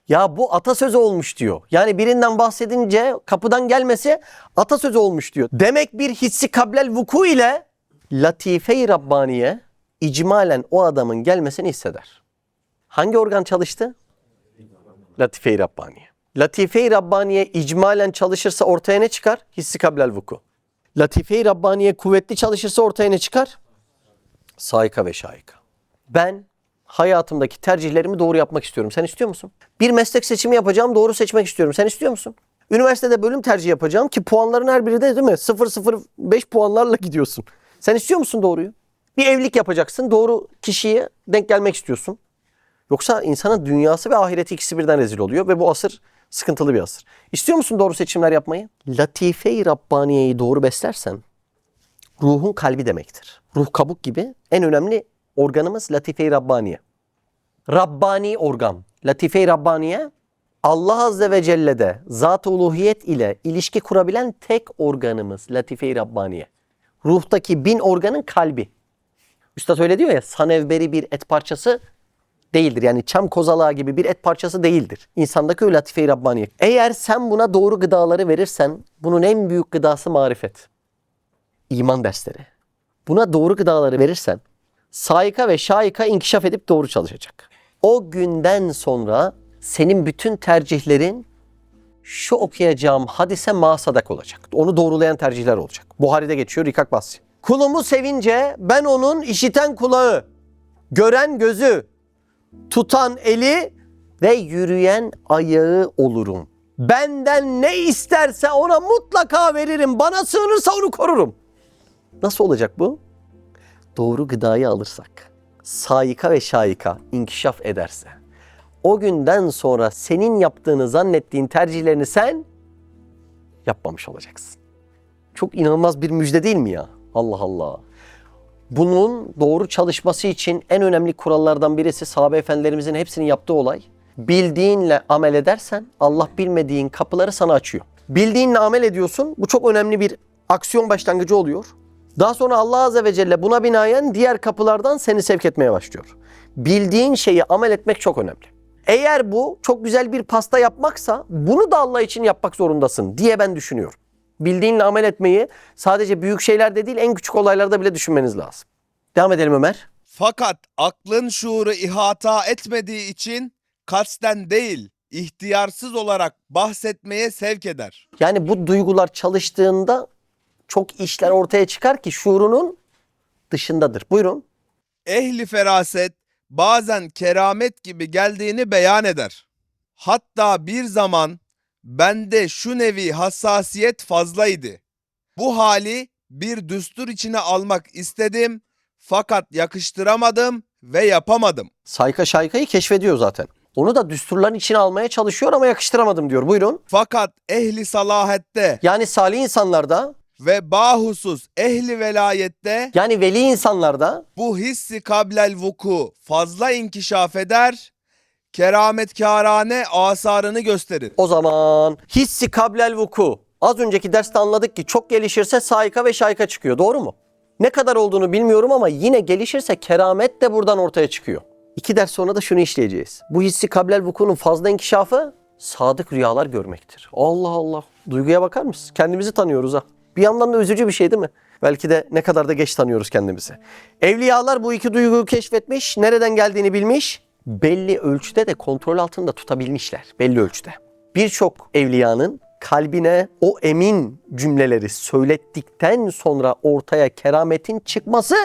Ya bu atasözü olmuş diyor. Yani birinden bahsedince kapıdan gelmesi atasözü olmuş diyor. Demek bir hissi kablel vuku ile latife-i Rabbaniye icmalen o adamın gelmesini hisseder. Hangi organ çalıştı? Latife-i Rabbaniye. Latife-i Rabbaniye icmalen çalışırsa ortaya ne çıkar? Hissi kablel vuku. Latife-i Rabbaniye kuvvetli çalışırsa ortaya ne çıkar? Saika ve şaika. Ben hayatımdaki tercihlerimi doğru yapmak istiyorum. Sen istiyor musun? Bir meslek seçimi yapacağım, doğru seçmek istiyorum. Sen istiyor musun? Üniversitede bölüm tercihi yapacağım ki puanların her biri de değil mi? 0,05 puanlarla gidiyorsun. Sen istiyor musun doğruyu? Bir evlilik yapacaksın, doğru kişiye denk gelmek istiyorsun. Yoksa insanın dünyası ve ahireti ikisi birden rezil oluyor ve bu asır sıkıntılı bir asır. İstiyor musun doğru seçimler yapmayı? Latife-i Rabbaniye'yi doğru beslersen ruhun kalbi demektir. Ruh kabuk gibi en önemli organımız Latife-i Rabbaniye. Rabbani organ. Latife-i Rabbaniye Allah Azze ve Celle'de zat-ı uluhiyet ile ilişki kurabilen tek organımız Latife-i Rabbaniye. Ruhtaki 1000 organın kalbi. Üstad öyle diyor ya sanevberi bir et parçası değildir. Yani çam kozalağı gibi bir et parçası değildir. İnsandaki o Latife-i Rabbaniye. Eğer sen buna doğru gıdaları verirsen bunun en büyük gıdası marifet. İman dersleri. Buna doğru gıdaları verirsen saika ve şaika inkişaf edip doğru çalışacak. O günden sonra senin bütün tercihlerin şu okuyacağım hadise masadak olacak. Onu doğrulayan tercihler olacak. Buhari'de geçiyor Rikak Basri. Kulumu sevince ben onun işiten kulağı, gören gözü, tutan eli ve yürüyen ayağı olurum. Benden ne isterse ona mutlaka veririm. Bana sığınırsa onu korurum. Nasıl olacak bu? Doğru gıdayı alırsak, saika ve şaika inkişaf ederse, o günden sonra senin yaptığını zannettiğin tercihlerini sen yapmamış olacaksın. Çok inanılmaz bir müjde değil mi ya? Allah Allah. Bunun doğru çalışması için en önemli kurallardan birisi sahabe efendilerimizin hepsinin yaptığı olay. Bildiğinle amel edersen Allah bilmediğin kapıları sana açıyor. Bildiğinle amel ediyorsun. Bu çok önemli bir aksiyon başlangıcı oluyor. Daha sonra Allah Azze ve Celle buna binaen diğer kapılardan seni sevk etmeye başlıyor. Bildiğin şeyi amel etmek çok önemli. Eğer bu çok güzel bir pasta yapmaksa bunu da Allah için yapmak zorundasın diye ben düşünüyorum. Bildiğinle amel etmeyi sadece büyük şeylerde değil en küçük olaylarda bile düşünmeniz lazım. Devam edelim Ömer. Fakat aklın şuuru ihata etmediği için kasten değil, ihtiyarsız olarak bahsetmeye sevk eder. Yani bu duygular çalıştığında çok işler ortaya çıkar ki şuurunun dışındadır. Buyurun. Ehli feraset bazen keramet gibi geldiğini beyan eder. Hatta bir zaman bende şu nevi hassasiyet fazlaydı. Bu hali bir düstur içine almak istedim fakat yakıştıramadım ve yapamadım. Sayka şaykayı keşfediyor zaten. Onu da düsturların içine almaya çalışıyor ama yakıştıramadım diyor. Buyurun. Fakat ehli salahette Yani salih insanlarda, ve bahusus ehli velayette yani veli insanlarda bu hissi kablel vuku fazla inkişaf eder, kerametkârane asarını gösterir. o zaman hissi kablel vuku. Az önceki derste anladık ki çok gelişirse sayka ve şayka çıkıyor. Doğru mu? Ne kadar olduğunu bilmiyorum ama yine gelişirse keramet de buradan ortaya çıkıyor. 2 ders sonra da şunu işleyeceğiz. Bu hissi kablel vukunun fazla inkişafı sadık rüyalar görmektir. Allah Allah. Duyguya bakar mısın? Kendimizi tanıyoruz ha. Bir yandan da üzücü bir şey değil mi? Belki de ne kadar da geç tanıyoruz kendimizi. Evliyalar bu iki duyguyu keşfetmiş, nereden geldiğini bilmiş, belli ölçüde de kontrol altında tutabilmişler. Belli ölçüde. Birçok evliyanın kalbine o emin cümleleri söylettikten sonra ortaya kerametin çıkması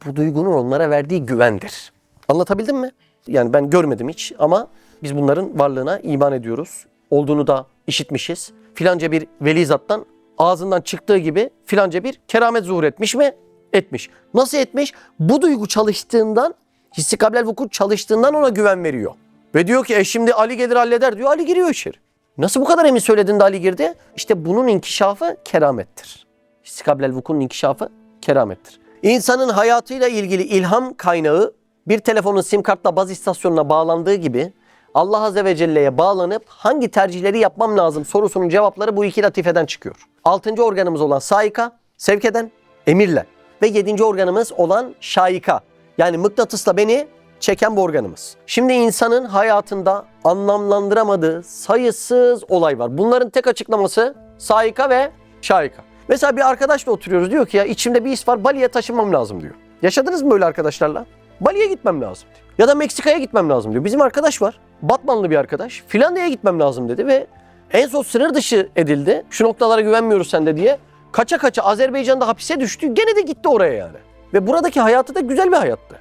bu duygunun onlara verdiği güvendir. Anlatabildim mi? Yani ben görmedim hiç ama biz bunların varlığına iman ediyoruz. Olduğunu da işitmişiz. Filanca bir veli zattan ağzından çıktığı gibi filanca bir keramet zuhur etmiş mi? Etmiş. Nasıl etmiş? Bu duygu çalıştığından, hissi kablel vuku çalıştığından ona güven veriyor. Ve diyor ki şimdi Ali gelir halleder diyor. Ali giriyor içeri. Nasıl bu kadar emin söyledin de Ali girdi? İşte bunun inkişafı keramettir. Hissi kablel vukunun inkişafı keramettir. İnsanın hayatıyla ilgili ilham kaynağı bir telefonun sim kartla baz istasyonuna bağlandığı gibi Allah Azze ve Celle'ye bağlanıp hangi tercihleri yapmam lazım sorusunun cevapları bu iki latifeden çıkıyor. 6. organımız olan saika, sevk eden, emirle ve 7. organımız olan şaika. Yani mıknatısla beni çeken bu organımız. Şimdi insanın hayatında anlamlandıramadığı sayısız olay var. Bunların tek açıklaması saika ve şaika. Mesela bir arkadaşla oturuyoruz, diyor ki ya içimde bir his var, Bali'ye taşınmam lazım diyor. Yaşadınız mı böyle arkadaşlarla? Bali'ye gitmem lazım diyor. Ya da Meksika'ya gitmem lazım diyor. Bizim arkadaş var. Batmanlı bir arkadaş. Finlandiya'ya gitmem lazım dedi ve en son sınır dışı edildi. Şu noktalara güvenmiyoruz sende diye. Kaça kaça Azerbaycan'da hapise düştü. Gene de gitti oraya yani. Ve buradaki hayatı da güzel bir hayattı.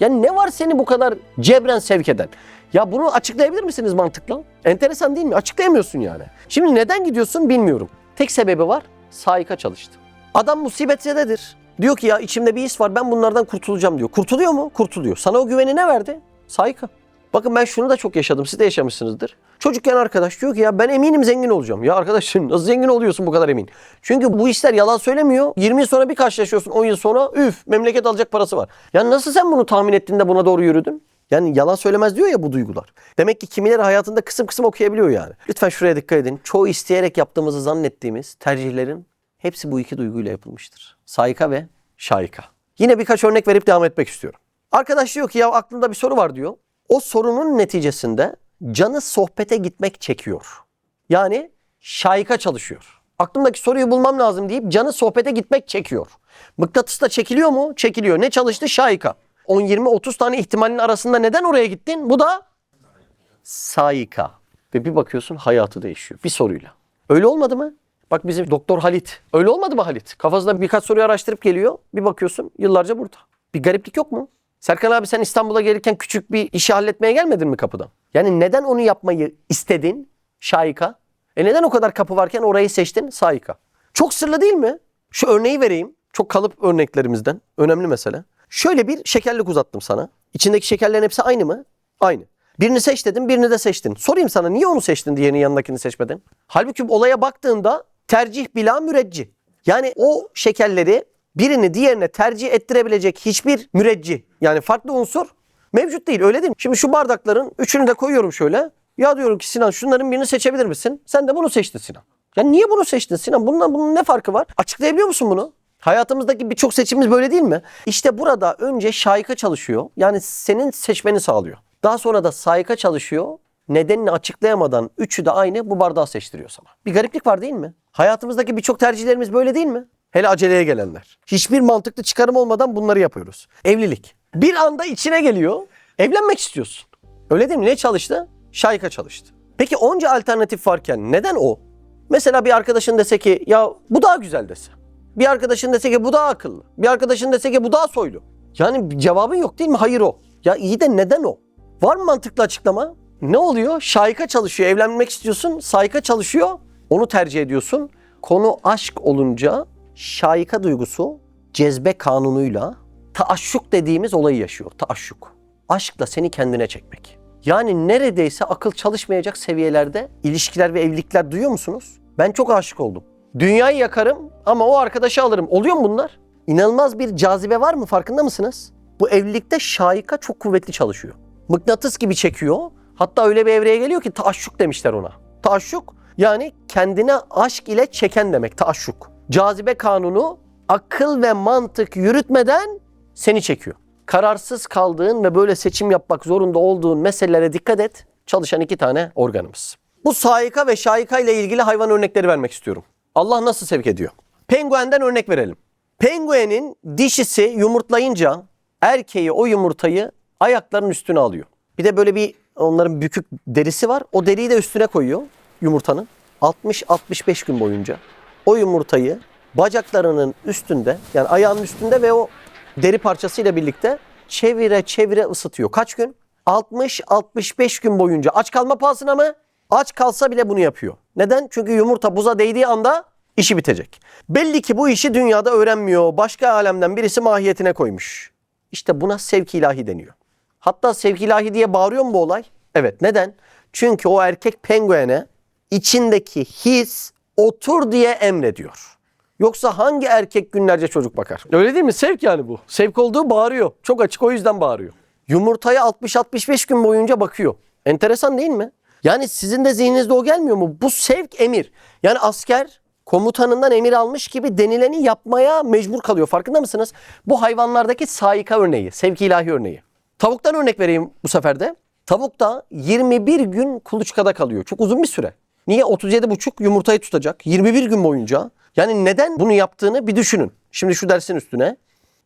Yani ne var seni bu kadar cebren sevk eden? Ya bunu açıklayabilir misiniz mantıkla? Enteresan değil mi? Açıklayamıyorsun yani. Şimdi neden gidiyorsun bilmiyorum. Tek sebebi var. Saika çalıştı. Adam musibetzededir. Diyor ki ya içimde bir his var, ben bunlardan kurtulacağım diyor. Kurtuluyor mu? Kurtuluyor. Sana o güveni ne verdi? Saika. Bakın ben şunu da çok yaşadım. Siz de yaşamışsınızdır. Çocukken arkadaş diyor ki ya ben eminim zengin olacağım. Ya arkadaşım nasıl zengin oluyorsun bu kadar emin? Çünkü bu işler yalan söylemiyor. 20 yıl sonra bir karşılaşıyorsun, 10 yıl sonra üf memleket alacak parası var. Yani nasıl sen bunu tahmin ettiğinde buna doğru yürüdün? Yani yalan söylemez diyor ya bu duygular. Demek ki kimileri hayatında kısım kısım okuyabiliyor yani. Lütfen şuraya dikkat edin. Çoğu isteyerek yaptığımızı zannettiğimiz tercihlerin hepsi bu iki duyguyla yapılmıştır. Saika ve şaika. Yine birkaç örnek verip devam etmek istiyorum. Arkadaş diyor ki ya aklımda bir soru var diyor. O sorunun neticesinde canı sohbete gitmek çekiyor. Yani şaika çalışıyor. Aklımdaki soruyu bulmam lazım deyip canı sohbete gitmek çekiyor. Mıknatıs da çekiliyor mu? Çekiliyor. Ne çalıştı? Şaika. 10, 20, 30 tane ihtimalin arasında neden oraya gittin? Bu da saika. Ve bir bakıyorsun hayatı değişiyor. Bir soruyla. Öyle olmadı mı? Bak bizim Doktor Halit. Öyle olmadı mı Halit? Kafasında birkaç soruyu araştırıp geliyor. Bir bakıyorsun yıllarca burada. Bir gariplik yok mu? Serkan abi sen İstanbul'a gelirken küçük bir işi halletmeye gelmedin mi kapıdan? Yani neden onu yapmayı istedin? Şaika. Neden o kadar kapı varken orayı seçtin? Saika. Çok sırlı değil mi? Şu örneği vereyim. Çok kalıp örneklerimizden. Önemli mesele. Şöyle bir şekerlik uzattım sana. İçindeki şekerlerin hepsi aynı mı? Aynı. Birini seç dedim, birini de seçtin. Sorayım sana niye onu seçtin diğerinin yanındakini seçmedin? Halbuki olaya baktığında tercih bila müreccih. Yani o şekerleri birini diğerine tercih ettirebilecek hiçbir müreccih, yani farklı unsur mevcut değil, öyle değil mi? Şimdi şu bardakların üçünü de koyuyorum şöyle. Ya diyorum ki Sinan, şunların birini seçebilir misin? Sen de bunu seçtin Sinan. Ya niye bunu seçtin Sinan? Bunun ne farkı var? Açıklayabiliyor musun bunu? Hayatımızdaki birçok seçimimiz böyle değil mi? İşte burada önce şaika çalışıyor. Yani senin seçmeni sağlıyor. Daha sonra da saika çalışıyor. Nedenini açıklayamadan üçü de aynı bu bardağı seçtiriyor sana. Bir gariplik var değil mi? Hayatımızdaki birçok tercihlerimiz böyle değil mi? Hele aceleye gelenler. Hiçbir mantıklı çıkarım olmadan bunları yapıyoruz. Evlilik. Bir anda içine geliyor. Evlenmek istiyorsun. Öyle değil mi? Ne çalıştı? Şaika çalıştı. Peki onca alternatif varken neden o? Mesela bir arkadaşın dese ki ya bu daha güzel dese. Bir arkadaşın dese ki bu daha akıllı. Bir arkadaşın dese ki bu daha soylu. Yani bir cevabın yok değil mi? Hayır o. Ya iyi de neden o? Var mı mantıklı açıklama? Ne oluyor? Şaika çalışıyor. Evlenmek istiyorsun. Saika çalışıyor. Onu tercih ediyorsun. Konu aşk olunca şaika duygusu cezbe kanunuyla taaşşuk dediğimiz olayı yaşıyor. Taaşşuk. Aşkla seni kendine çekmek. Yani neredeyse akıl çalışmayacak seviyelerde ilişkiler ve evlilikler duyuyor musunuz? Ben çok aşık oldum. Dünyayı yakarım ama o arkadaşı alırım. Oluyor mu bunlar? İnanılmaz bir cazibe var mı? Farkında mısınız? Bu evlilikte şaika çok kuvvetli çalışıyor. Mıknatıs gibi çekiyor. Hatta öyle bir evreye geliyor ki taaşşuk demişler ona. Taaşşuk yani kendine aşk ile çeken demek. Taaşşuk. Cazibe kanunu akıl ve mantık yürütmeden seni çekiyor. Kararsız kaldığın ve böyle seçim yapmak zorunda olduğun meselelere dikkat et. Çalışan 2 tane organımız. Bu saika ve şaika ile ilgili hayvan örnekleri vermek istiyorum. Allah nasıl sevk ediyor? Penguenden örnek verelim. Penguenin dişisi yumurtlayınca erkeği o yumurtayı ayaklarının üstüne alıyor. Bir de böyle bir onların bükük derisi var. O deriyi de üstüne koyuyor yumurtanın. 60-65 gün boyunca o yumurtayı bacaklarının üstünde, yani ayağının üstünde ve o deri parçasıyla birlikte çevire çevire ısıtıyor. Kaç gün? 60-65 gün boyunca. Aç kalma pahasına mı? Aç kalsa bile bunu yapıyor. Neden? Çünkü yumurta buza değdiği anda işi bitecek. Belli ki bu işi dünyada öğrenmiyor. Başka alemden birisi mahiyetine koymuş. İşte buna sevk ilahi deniyor. Hatta sevk ilahi diye bağırıyor mu bu olay? Evet. Neden? Çünkü o erkek penguene içindeki his otur diye emrediyor. Yoksa hangi erkek günlerce çocuk bakar? Öyle değil mi? Sevk yani bu. Sevk olduğu bağırıyor. Çok açık, o yüzden bağırıyor. Yumurtaya 60-65 gün boyunca bakıyor. Enteresan değil mi? Yani sizin de zihninizde o gelmiyor mu? Bu sevk emir. Yani asker komutanından emir almış gibi denileni yapmaya mecbur kalıyor. Farkında mısınız? Bu hayvanlardaki saika örneği, sevk ilahi örneği. Tavuktan örnek vereyim bu sefer de. Tavuk da 21 gün kuluçkada kalıyor. Çok uzun bir süre. Niye? 37,5 yumurtayı tutacak 21 gün boyunca. Yani neden bunu yaptığını bir düşünün. Şimdi şu dersin üstüne.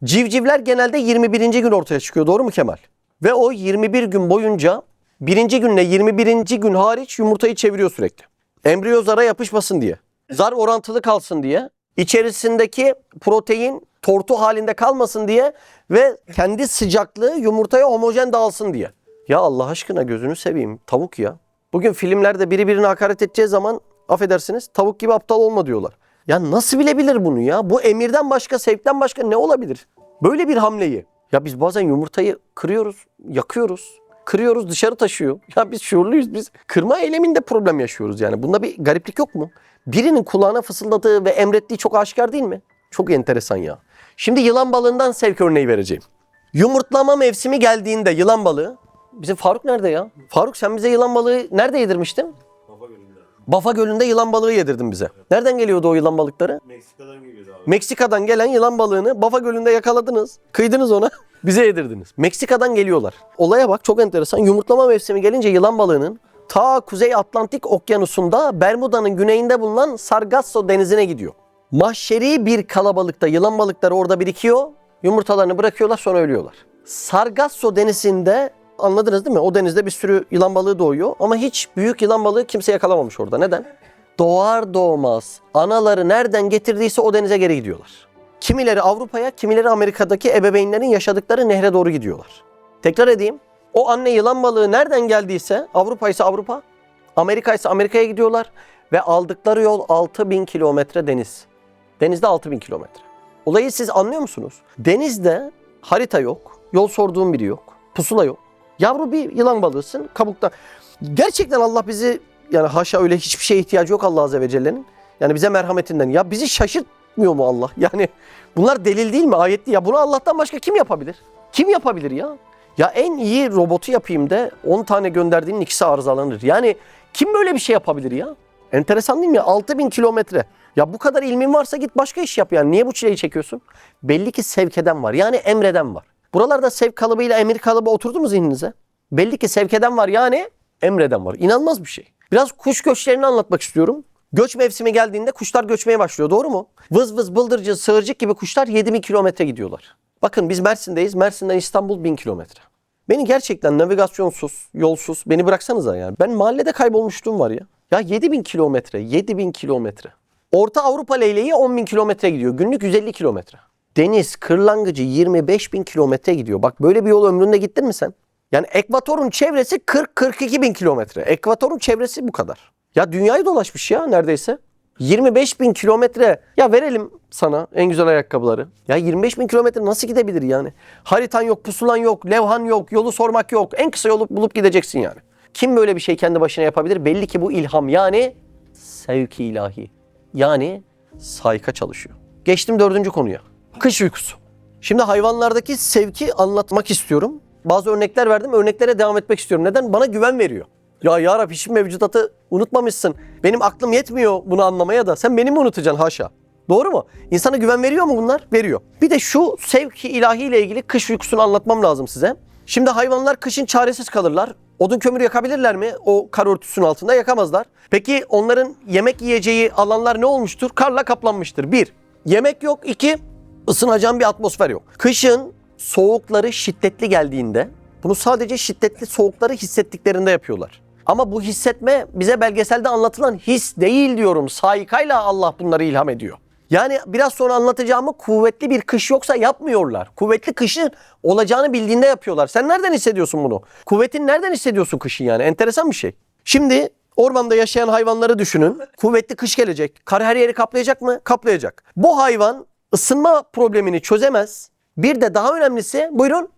Civcivler genelde 21. gün ortaya çıkıyor. Doğru mu Kemal? Ve o 21 gün boyunca birinci günle 21. gün hariç yumurtayı çeviriyor sürekli. Embriyo zara yapışmasın diye. Zar orantılı kalsın diye. İçerisindeki protein tortu halinde kalmasın diye ve kendi sıcaklığı yumurtaya homojen dağılsın diye. Ya Allah aşkına gözünü seveyim. Tavuk ya. Bugün filmlerde biri birine hakaret edeceği zaman affedersiniz tavuk gibi aptal olma diyorlar. Ya nasıl bilebilir bunu ya? Bu emirden başka, sevkten başka ne olabilir? Böyle bir hamleyi. Ya biz bazen yumurtayı kırıyoruz, yakıyoruz. Kırıyoruz, dışarı taşıyor. Ya biz şuurluyuz, biz kırma eyleminde problem yaşıyoruz yani. Bunda bir gariplik yok mu? Birinin kulağına fısıldadığı ve emrettiği çok aşikar değil mi? Çok enteresan ya. Şimdi yılan balığından sevk örneği vereceğim. Yumurtlama mevsimi geldiğinde yılan balığı. Bizim Faruk nerede ya? Faruk, sen bize yılan balığı nerede yedirmiştin? Bafa Gölü'nde. Bafa Gölü'nde yılan balığı yedirdin bize. Nereden geliyordu o yılan balıkları? Meksika'dan geliyordu abi. Meksika'dan gelen yılan balığını Bafa Gölü'nde yakaladınız. Kıydınız ona. Bize yedirdiniz. Meksika'dan geliyorlar. Olaya bak, çok enteresan. Yumurtlama mevsimi gelince yılan balığının ta Kuzey Atlantik Okyanusu'nda Bermuda'nın güneyinde bulunan Sargasso denizine gidiyor. Mahşeri bir kalabalıkta yılan balıkları orada birikiyor. Yumurtalarını bırakıyorlar, sonra ölüyorlar. Sargasso denizinde, anladınız değil mi? O denizde bir sürü yılan balığı doğuyor ama hiç büyük yılan balığı kimse yakalamamış orada. Neden? Doğar doğmaz anaları nereden getirdiyse o denize geri gidiyorlar. Kimileri Avrupa'ya, kimileri Amerika'daki ebeveynlerin yaşadıkları nehre doğru gidiyorlar. Tekrar edeyim. O anne yılan balığı nereden geldiyse, Avrupa ise Avrupa, Amerika ise Amerika'ya gidiyorlar ve aldıkları yol 6.000 kilometre deniz. Denizde 6.000 kilometre. Olayı siz anlıyor musunuz? Denizde harita yok, yol sorduğun biri yok, pusula yok. Yavru bir yılan balığısın kabukta. Gerçekten Allah bizi, yani haşa öyle hiçbir şeye ihtiyacı yok Allah Azze ve Celle'nin. Yani bize merhametinden. Ya bizi etmiyor mu Allah? Yani bunlar delil değil mi? Ayet değil. Ya bunu Allah'tan başka kim yapabilir? Kim yapabilir ya? Ya en iyi robotu yapayım de 10 tane gönderdiğinin ikisi arızalanır. Yani kim böyle bir şey yapabilir ya? Enteresan değil mi ya? 6000 kilometre. Ya bu kadar ilmin varsa git başka iş yap yani. Niye bu çileyi çekiyorsun? Belli ki sevk eden var. Yani emreden var. Buralarda sevk kalıbıyla emir kalıbı oturdu mu zihninize? Belli ki sevk eden var yani emreden var. İnanılmaz bir şey. Biraz kuş göçlerini anlatmak istiyorum. Göç mevsimi geldiğinde kuşlar göçmeye başlıyor, doğru mu? Vız vız, bıldırcın, sığırcık gibi kuşlar 7000 kilometre gidiyorlar. Bakın biz Mersin'deyiz. Mersin'den İstanbul 1000 kilometre. Beni gerçekten navigasyonsuz, yolsuz, beni bıraksanıza yani. Ben mahallede kaybolmuşluğum var ya. Ya 7000 kilometre, 7000 kilometre. Orta Avrupa leyleği 10.000 kilometre gidiyor. Günlük 150 kilometre. Deniz kırlangıcı 25.000 kilometre gidiyor. Bak böyle bir yol ömründe gittin mi sen? Yani ekvatorun çevresi 40-42 bin kilometre. Ekvatorun çevresi bu kadar. Ya dünyayı dolaşmış ya neredeyse. 25.000 kilometre. Ya verelim sana en güzel ayakkabıları. Ya 25.000 kilometre nasıl gidebilir yani? Haritan yok, pusulan yok, levhan yok, yolu sormak yok. En kısa yolu bulup gideceksin yani. Kim böyle bir şey kendi başına yapabilir? Belli ki bu ilham yani sevki ilahi. Yani sayka çalışıyor. Geçtim 4. konuya. Kış uykusu. Şimdi hayvanlardaki sevki anlatmak istiyorum. Bazı örnekler verdim. Örneklere devam etmek istiyorum. Neden? Bana güven veriyor. Ya Rabbi hiçbir mevcudatı unutmamışsın. Benim aklım yetmiyor bunu anlamaya da. Sen beni mi unutacaksın haşa? Doğru mu? İnsana güven veriyor mu bunlar? Veriyor. Bir de şu sevki ilahi ile ilgili kış uykusunu anlatmam lazım size. Şimdi hayvanlar kışın çaresiz kalırlar. Odun kömür yakabilirler mi? O kar örtüsünün altında yakamazlar. Peki onların yemek yiyeceği alanlar ne olmuştur? Karla kaplanmıştır. 1. Yemek yok. 2. Isınacağın bir atmosfer yok. Kışın soğukları şiddetli geldiğinde bunu sadece şiddetli soğukları hissettiklerinde yapıyorlar. Ama bu hissetme bize belgeselde anlatılan his değil diyorum. Saikayla Allah bunları ilham ediyor. Yani biraz sonra anlatacağımı kuvvetli bir kış yoksa yapmıyorlar. Kuvvetli kışın olacağını bildiğinde yapıyorlar. Sen nereden hissediyorsun bunu? Kuvvetini nereden hissediyorsun kışın yani? Enteresan bir şey. Şimdi ormanda yaşayan hayvanları düşünün. Kuvvetli kış gelecek. Kar her yeri kaplayacak mı? Kaplayacak. Bu hayvan ısınma problemini çözemez. Bir de daha önemlisi buyurun.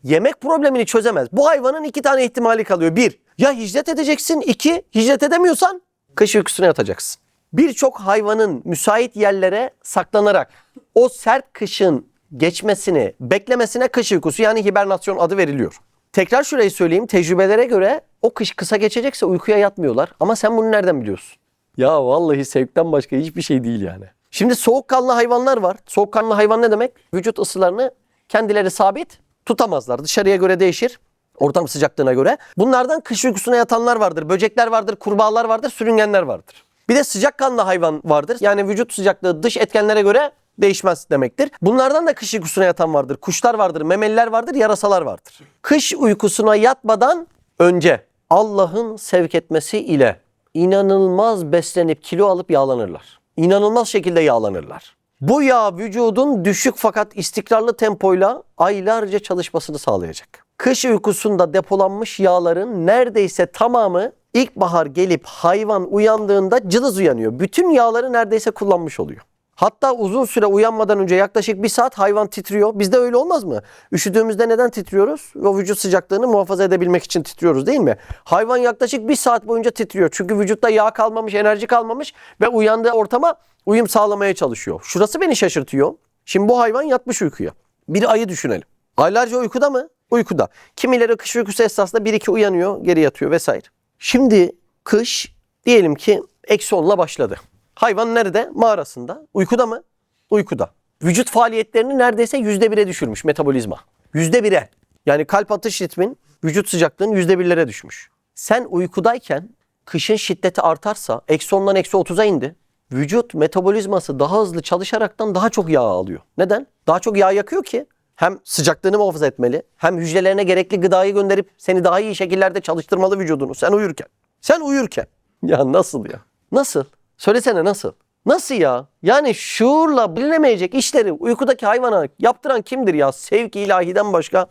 Yemek problemini çözemez. Bu hayvanın 2 tane ihtimali kalıyor. 1. Ya hicret edeceksin. 2. Hicret edemiyorsan kış uykusuna yatacaksın. Birçok hayvanın müsait yerlere saklanarak o sert kışın geçmesini, beklemesine kış uykusu yani hibernasyon adı veriliyor. Tekrar şurayı söyleyeyim. Tecrübelere göre o kış kısa geçecekse uykuya yatmıyorlar. Ama sen bunu nereden biliyorsun? Ya vallahi sevkten başka hiçbir şey değil yani. Şimdi soğukkanlı hayvanlar var. Soğukkanlı hayvan ne demek? Vücut ısılarını kendileri sabit tutamazlar. Dışarıya göre değişir. Ortam sıcaklığına göre. Bunlardan kış uykusuna yatanlar vardır. Böcekler vardır, kurbağalar vardır, sürüngenler vardır. Bir de sıcakkanlı hayvan vardır. Yani vücut sıcaklığı dış etkenlere göre değişmez demektir. Bunlardan da kış uykusuna yatan vardır. Kuşlar vardır, memeliler vardır, yarasalar vardır. Kış uykusuna yatmadan önce Allah'ın sevk etmesi ile inanılmaz beslenip kilo alıp yağlanırlar. İnanılmaz şekilde yağlanırlar. Bu yağ vücudun düşük fakat istikrarlı tempoyla aylarca çalışmasını sağlayacak. Kış uykusunda depolanmış yağların neredeyse tamamı ilkbahar gelip hayvan uyandığında cılız uyanıyor. Bütün yağları neredeyse kullanmış oluyor. Hatta uzun süre uyanmadan önce yaklaşık 1 saat hayvan titriyor. Bizde öyle olmaz mı? Üşüdüğümüzde neden titriyoruz? O vücut sıcaklığını muhafaza edebilmek için titriyoruz değil mi? Hayvan yaklaşık 1 saat boyunca titriyor. Çünkü vücutta yağ kalmamış, enerji kalmamış ve uyandığı ortama uyum sağlamaya çalışıyor. Şurası beni şaşırtıyor. Şimdi bu hayvan yatmış uykuya. Bir ayı düşünelim. Aylarca uykuda mı? Uykuda. Kimileri kış uykusu esnasında 1-2 uyanıyor, geri yatıyor vesaire. Şimdi kış diyelim ki -10'la başladı. Hayvan nerede? Mağarasında. Uykuda mı? Uykuda. Vücut faaliyetlerini neredeyse %1'e düşürmüş metabolizma. %1'e. Yani kalp atış ritmin, vücut sıcaklığın %1'lere düşmüş. Sen uykudayken kışın şiddeti artarsa -10'dan -30'a indi. Vücut metabolizması daha hızlı çalışaraktan daha çok yağ alıyor. Neden? Daha çok yağ yakıyor ki hem sıcaklığını muhafaza etmeli, hem hücrelerine gerekli gıdayı gönderip seni daha iyi şekillerde çalıştırmalı vücudunu sen uyurken. Sen uyurken. Ya nasıl ya? Nasıl? Söylesene nasıl? Nasıl ya? Yani şuurla bilinemeyecek işleri uykudaki hayvana yaptıran kimdir ya? Sevki ilahiden başka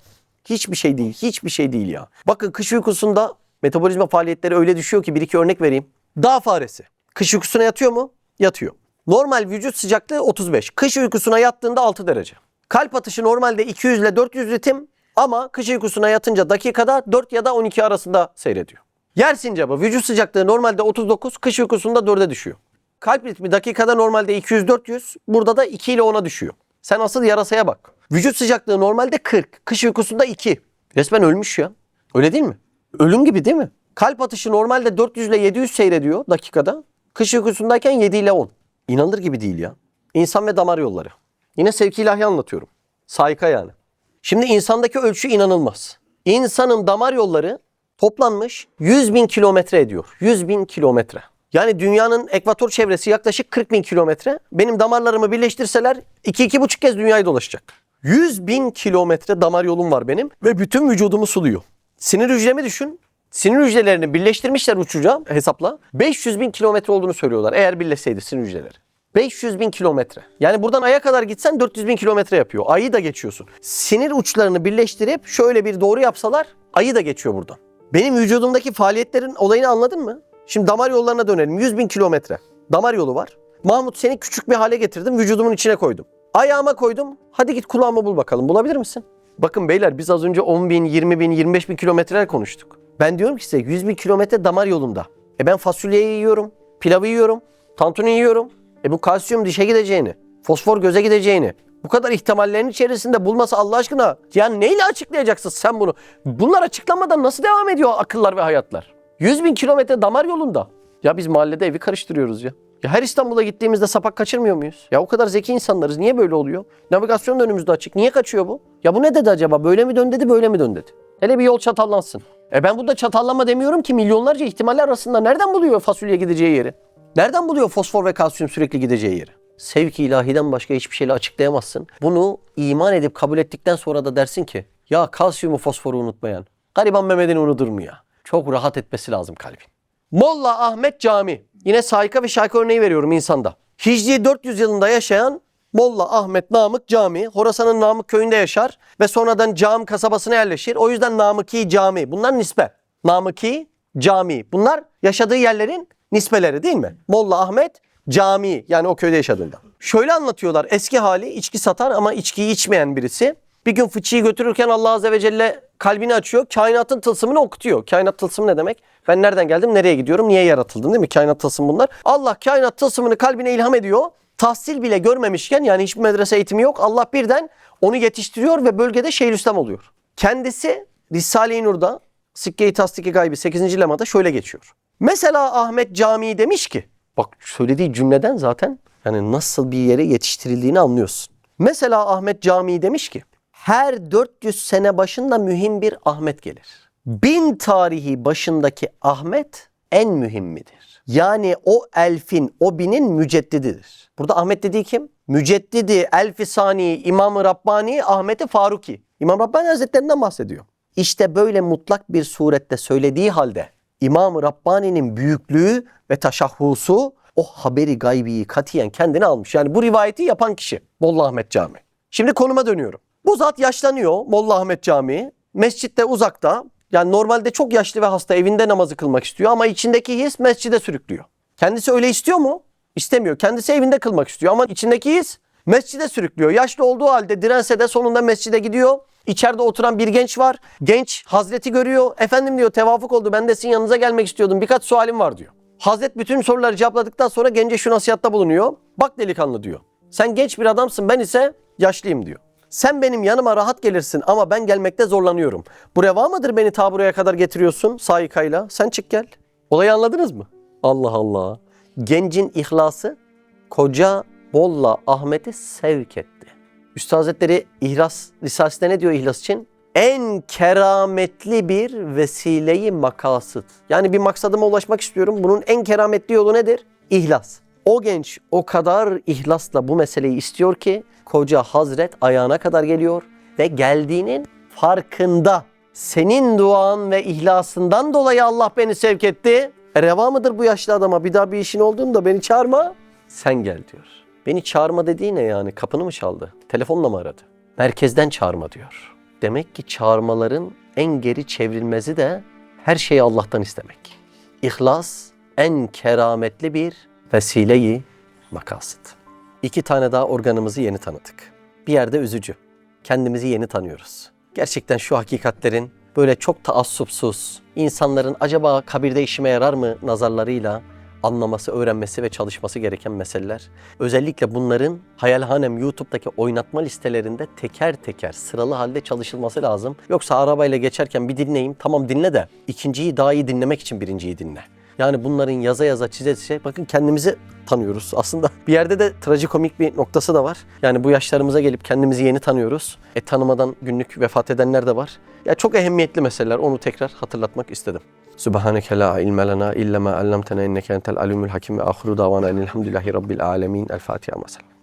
hiçbir şey değil. Hiçbir şey değil ya. Bakın kış uykusunda metabolizma faaliyetleri öyle düşüyor ki 1-2 örnek vereyim. Dağ faresi. Kış uykusuna yatıyor mu? Yatıyor. Normal vücut sıcaklığı 35. Kış uykusuna yattığında 6 derece. Kalp atışı normalde 200 ile 400 ritim ama kış uykusuna yatınca dakikada 4 ya da 12 arasında seyrediyor. Yer sincabı vücut sıcaklığı normalde 39, kış uykusunda 4'e düşüyor. Kalp ritmi dakikada normalde 200-400, burada da 2 ile 10'a düşüyor. Sen asıl yarasaya bak. Vücut sıcaklığı normalde 40, kış uykusunda 2. Resmen ölmüş ya. Öyle değil mi? Ölüm gibi değil mi? Kalp atışı normalde 400 ile 700 seyrediyor dakikada. Kış uykusundayken 7 ile 10. İnanılır gibi değil ya. İnsan ve damar yolları. Yine sevki ilahi anlatıyorum. Saika yani. Şimdi insandaki ölçü inanılmaz. İnsanın damar yolları toplanmış 100.000 kilometre ediyor. 100.000 kilometre. Yani dünyanın ekvator çevresi yaklaşık 40.000 kilometre. Benim damarlarımı birleştirseler 2-2,5 kez dünyayı dolaşacak. 100.000 kilometre damar yolum var benim ve bütün vücudumu suluyor. Sinir hücremi düşün. Sinir hücrelerini birleştirmişler uçuca hesapla. 500.000 kilometre olduğunu söylüyorlar eğer birleşseydi sinir hücreleri. 500.000 kilometre. Yani buradan Ay'a kadar gitsen 400.000 kilometre yapıyor. Ay'ı da geçiyorsun. Sinir uçlarını birleştirip şöyle bir doğru yapsalar Ay'ı da geçiyor buradan. Benim vücudumdaki faaliyetlerin olayını anladın mı? Şimdi damar yollarına dönelim. 100.000 kilometre. Damar yolu var. Mahmut seni küçük bir hale getirdim. Vücudumun içine koydum. Ayağıma koydum. Hadi git kulağıma bul bakalım. Bulabilir misin? Bakın beyler biz az önce 10.000, 20.000, 25.000 kilometreler konuştuk. Ben diyorum ki size 100.000 kilometre damar yolunda. Ben fasulyeyi yiyorum. Pilavı yiyorum. Tantuni yiyorum. Bu kalsiyum dişe gideceğini. Fosfor göze gideceğini. Bu kadar ihtimallerin içerisinde bulması Allah aşkına. Yani neyle açıklayacaksın sen bunu? Bunlar açıklanmadan nasıl devam ediyor akıllar ve hayatlar? 100.000 kilometre damar yolunda. Ya biz mahallede evi karıştırıyoruz ya. Ya her İstanbul'a gittiğimizde sapak kaçırmıyor muyuz? Ya o kadar zeki insanlarız. Niye böyle oluyor? Navigasyon da önümüzde açık. Niye kaçıyor bu? Ya bu ne dedi acaba? Böyle mi dön dedi, böyle mi dön dedi? Hele bir yol çatallansın. Ben burada çatallama demiyorum ki milyonlarca ihtimaller arasında nereden buluyor fasulye gideceği yeri? Nereden buluyor fosfor ve kalsiyum sürekli gideceği yeri? Sevki ilahiden başka hiçbir şeyle açıklayamazsın. Bunu iman edip kabul ettikten sonra da dersin ki ya kalsiyumu fosforu unutmayan gariban Mehmet'ini unutur mu ya? Çok rahat etmesi lazım kalbin. Molla Ahmet Camii. Yine Saika ve Şaika örneği veriyorum insanda. Hicri 400 yılında yaşayan Molla Ahmet Namık Camii. Horasan'ın Namık köyünde yaşar ve sonradan Cam kasabasına yerleşir. O yüzden Namıki Camii. Bunlar nispe. Namıki Camii. Bunlar yaşadığı yerlerin nispeleri değil mi? Molla Ahmet Camii, yani o köyde yaşadığında. Şöyle anlatıyorlar, eski hali içki satar ama içkiyi içmeyen birisi. Bir gün fıçıyı götürürken Allah Azze ve Celle kalbini açıyor, kainatın tılsımını okutuyor. Kainat tılsımı ne demek? Ben nereden geldim, nereye gidiyorum, niye yaratıldım değil mi? Kainat tılsımı bunlar. Allah kainat tılsımını kalbine ilham ediyor. Tahsil bile görmemişken, yani hiçbir medrese eğitimi yok. Allah birden onu yetiştiriyor ve bölgede Şeyhülislam oluyor. Kendisi Risale-i Nur'da Sikke-i Tasdik-i Gaybi 8. lemada şöyle geçiyor. Mesela Ahmet Camii demiş ki, bak söylediği cümleden zaten yani nasıl bir yere yetiştirildiğini anlıyorsun. Mesela Ahmet Camii demiş ki, her 400 sene başında mühim bir Ahmet gelir. 1000 tarihi başındaki Ahmet en mühimmidir. Yani o elfin, o binin müceddididir. Burada Ahmet dediği kim? Müceddidi, Elfi Sani, İmam-ı Rabbani, Ahmet-i Faruki. İmam Rabbani Hazretlerinden bahsediyor. İşte böyle mutlak bir surette söylediği halde İmam-ı Rabbani'nin büyüklüğü ve taşahhusu o haberi gaybiyi katiyen kendine almış. Yani bu rivayeti yapan kişi Molla Ahmet Camii. Şimdi konuma dönüyorum. Bu zat yaşlanıyor Molla Ahmet Camii. Mescitte uzakta. Yani normalde çok yaşlı ve hasta evinde namazı kılmak istiyor ama içindeki his mescide sürüklüyor. Kendisi öyle istiyor mu? İstemiyor. Kendisi evinde kılmak istiyor ama içindeki his mescide sürüklüyor. Yaşlı olduğu halde dirense de sonunda mescide gidiyor. İçeride oturan bir genç var. Genç Hazreti görüyor. Efendim diyor, tevafuk oldu. Ben de sizin yanınıza gelmek istiyordum. Birkaç sualim var diyor. Hazret bütün soruları cevapladıktan sonra gence şu nasihatta bulunuyor. Bak delikanlı diyor. Sen genç bir adamsın, ben ise yaşlıyım diyor. Sen benim yanıma rahat gelirsin ama ben gelmekte zorlanıyorum. Bu reva mıdır beni ta buraya kadar getiriyorsun saikayla? Sen çık gel. Olayı anladınız mı? Allah Allah. Gencin ihlası koca Molla Ahmet'i sevk etti. Üstad Hazretleri İhlas Risalesi'nde ne diyor ihlas için? En kerametli bir vesileyi makasıt. Yani bir maksadıma ulaşmak istiyorum. Bunun en kerametli yolu nedir? İhlas. O genç o kadar ihlasla bu meseleyi istiyor ki koca Hazret ayağına kadar geliyor ve geldiğinin farkında. Senin duan ve ihlasından dolayı Allah beni sevk etti. Reva mıdır bu yaşlı adama? Bir daha bir işin olduğunda beni çağırma. Sen gel diyor. Beni çağırma dediği ne yani? Kapını mı çaldı? Telefonla mı aradı? Merkezden çağırma diyor. Demek ki çağırmaların en geri çevrilmezi de her şeyi Allah'tan istemek. İhlas en kerametli bir vesileyi makasıt. 2 tane daha organımızı yeni tanıdık. Bir yerde üzücü. Kendimizi yeni tanıyoruz. Gerçekten şu hakikatlerin böyle çok taassupsuz, insanların acaba kabirde işime yarar mı nazarlarıyla anlaması, öğrenmesi ve çalışması gereken meseleler. Özellikle bunların Hayalhanem YouTube'daki oynatma listelerinde teker teker sıralı halde çalışılması lazım. Yoksa arabayla geçerken bir dinleyeyim, tamam dinle de ikinciyi daha iyi dinlemek için birinciyi dinle. Yani bunların yaza yaza çize çize bakın kendimizi tanıyoruz. Aslında bir yerde de trajikomik bir noktası da var. Yani bu yaşlarımıza gelip kendimizi yeni tanıyoruz. Tanımadan günlük vefat edenler de var. Ya çok ehemmiyetli meseleler. Onu tekrar hatırlatmak istedim. Subhaneke la ilme lena illa ma allamtena inneke entel alimul hakim ve ahiru davana enelhamdülillahi rabbil alemin. El Fatiha mesela.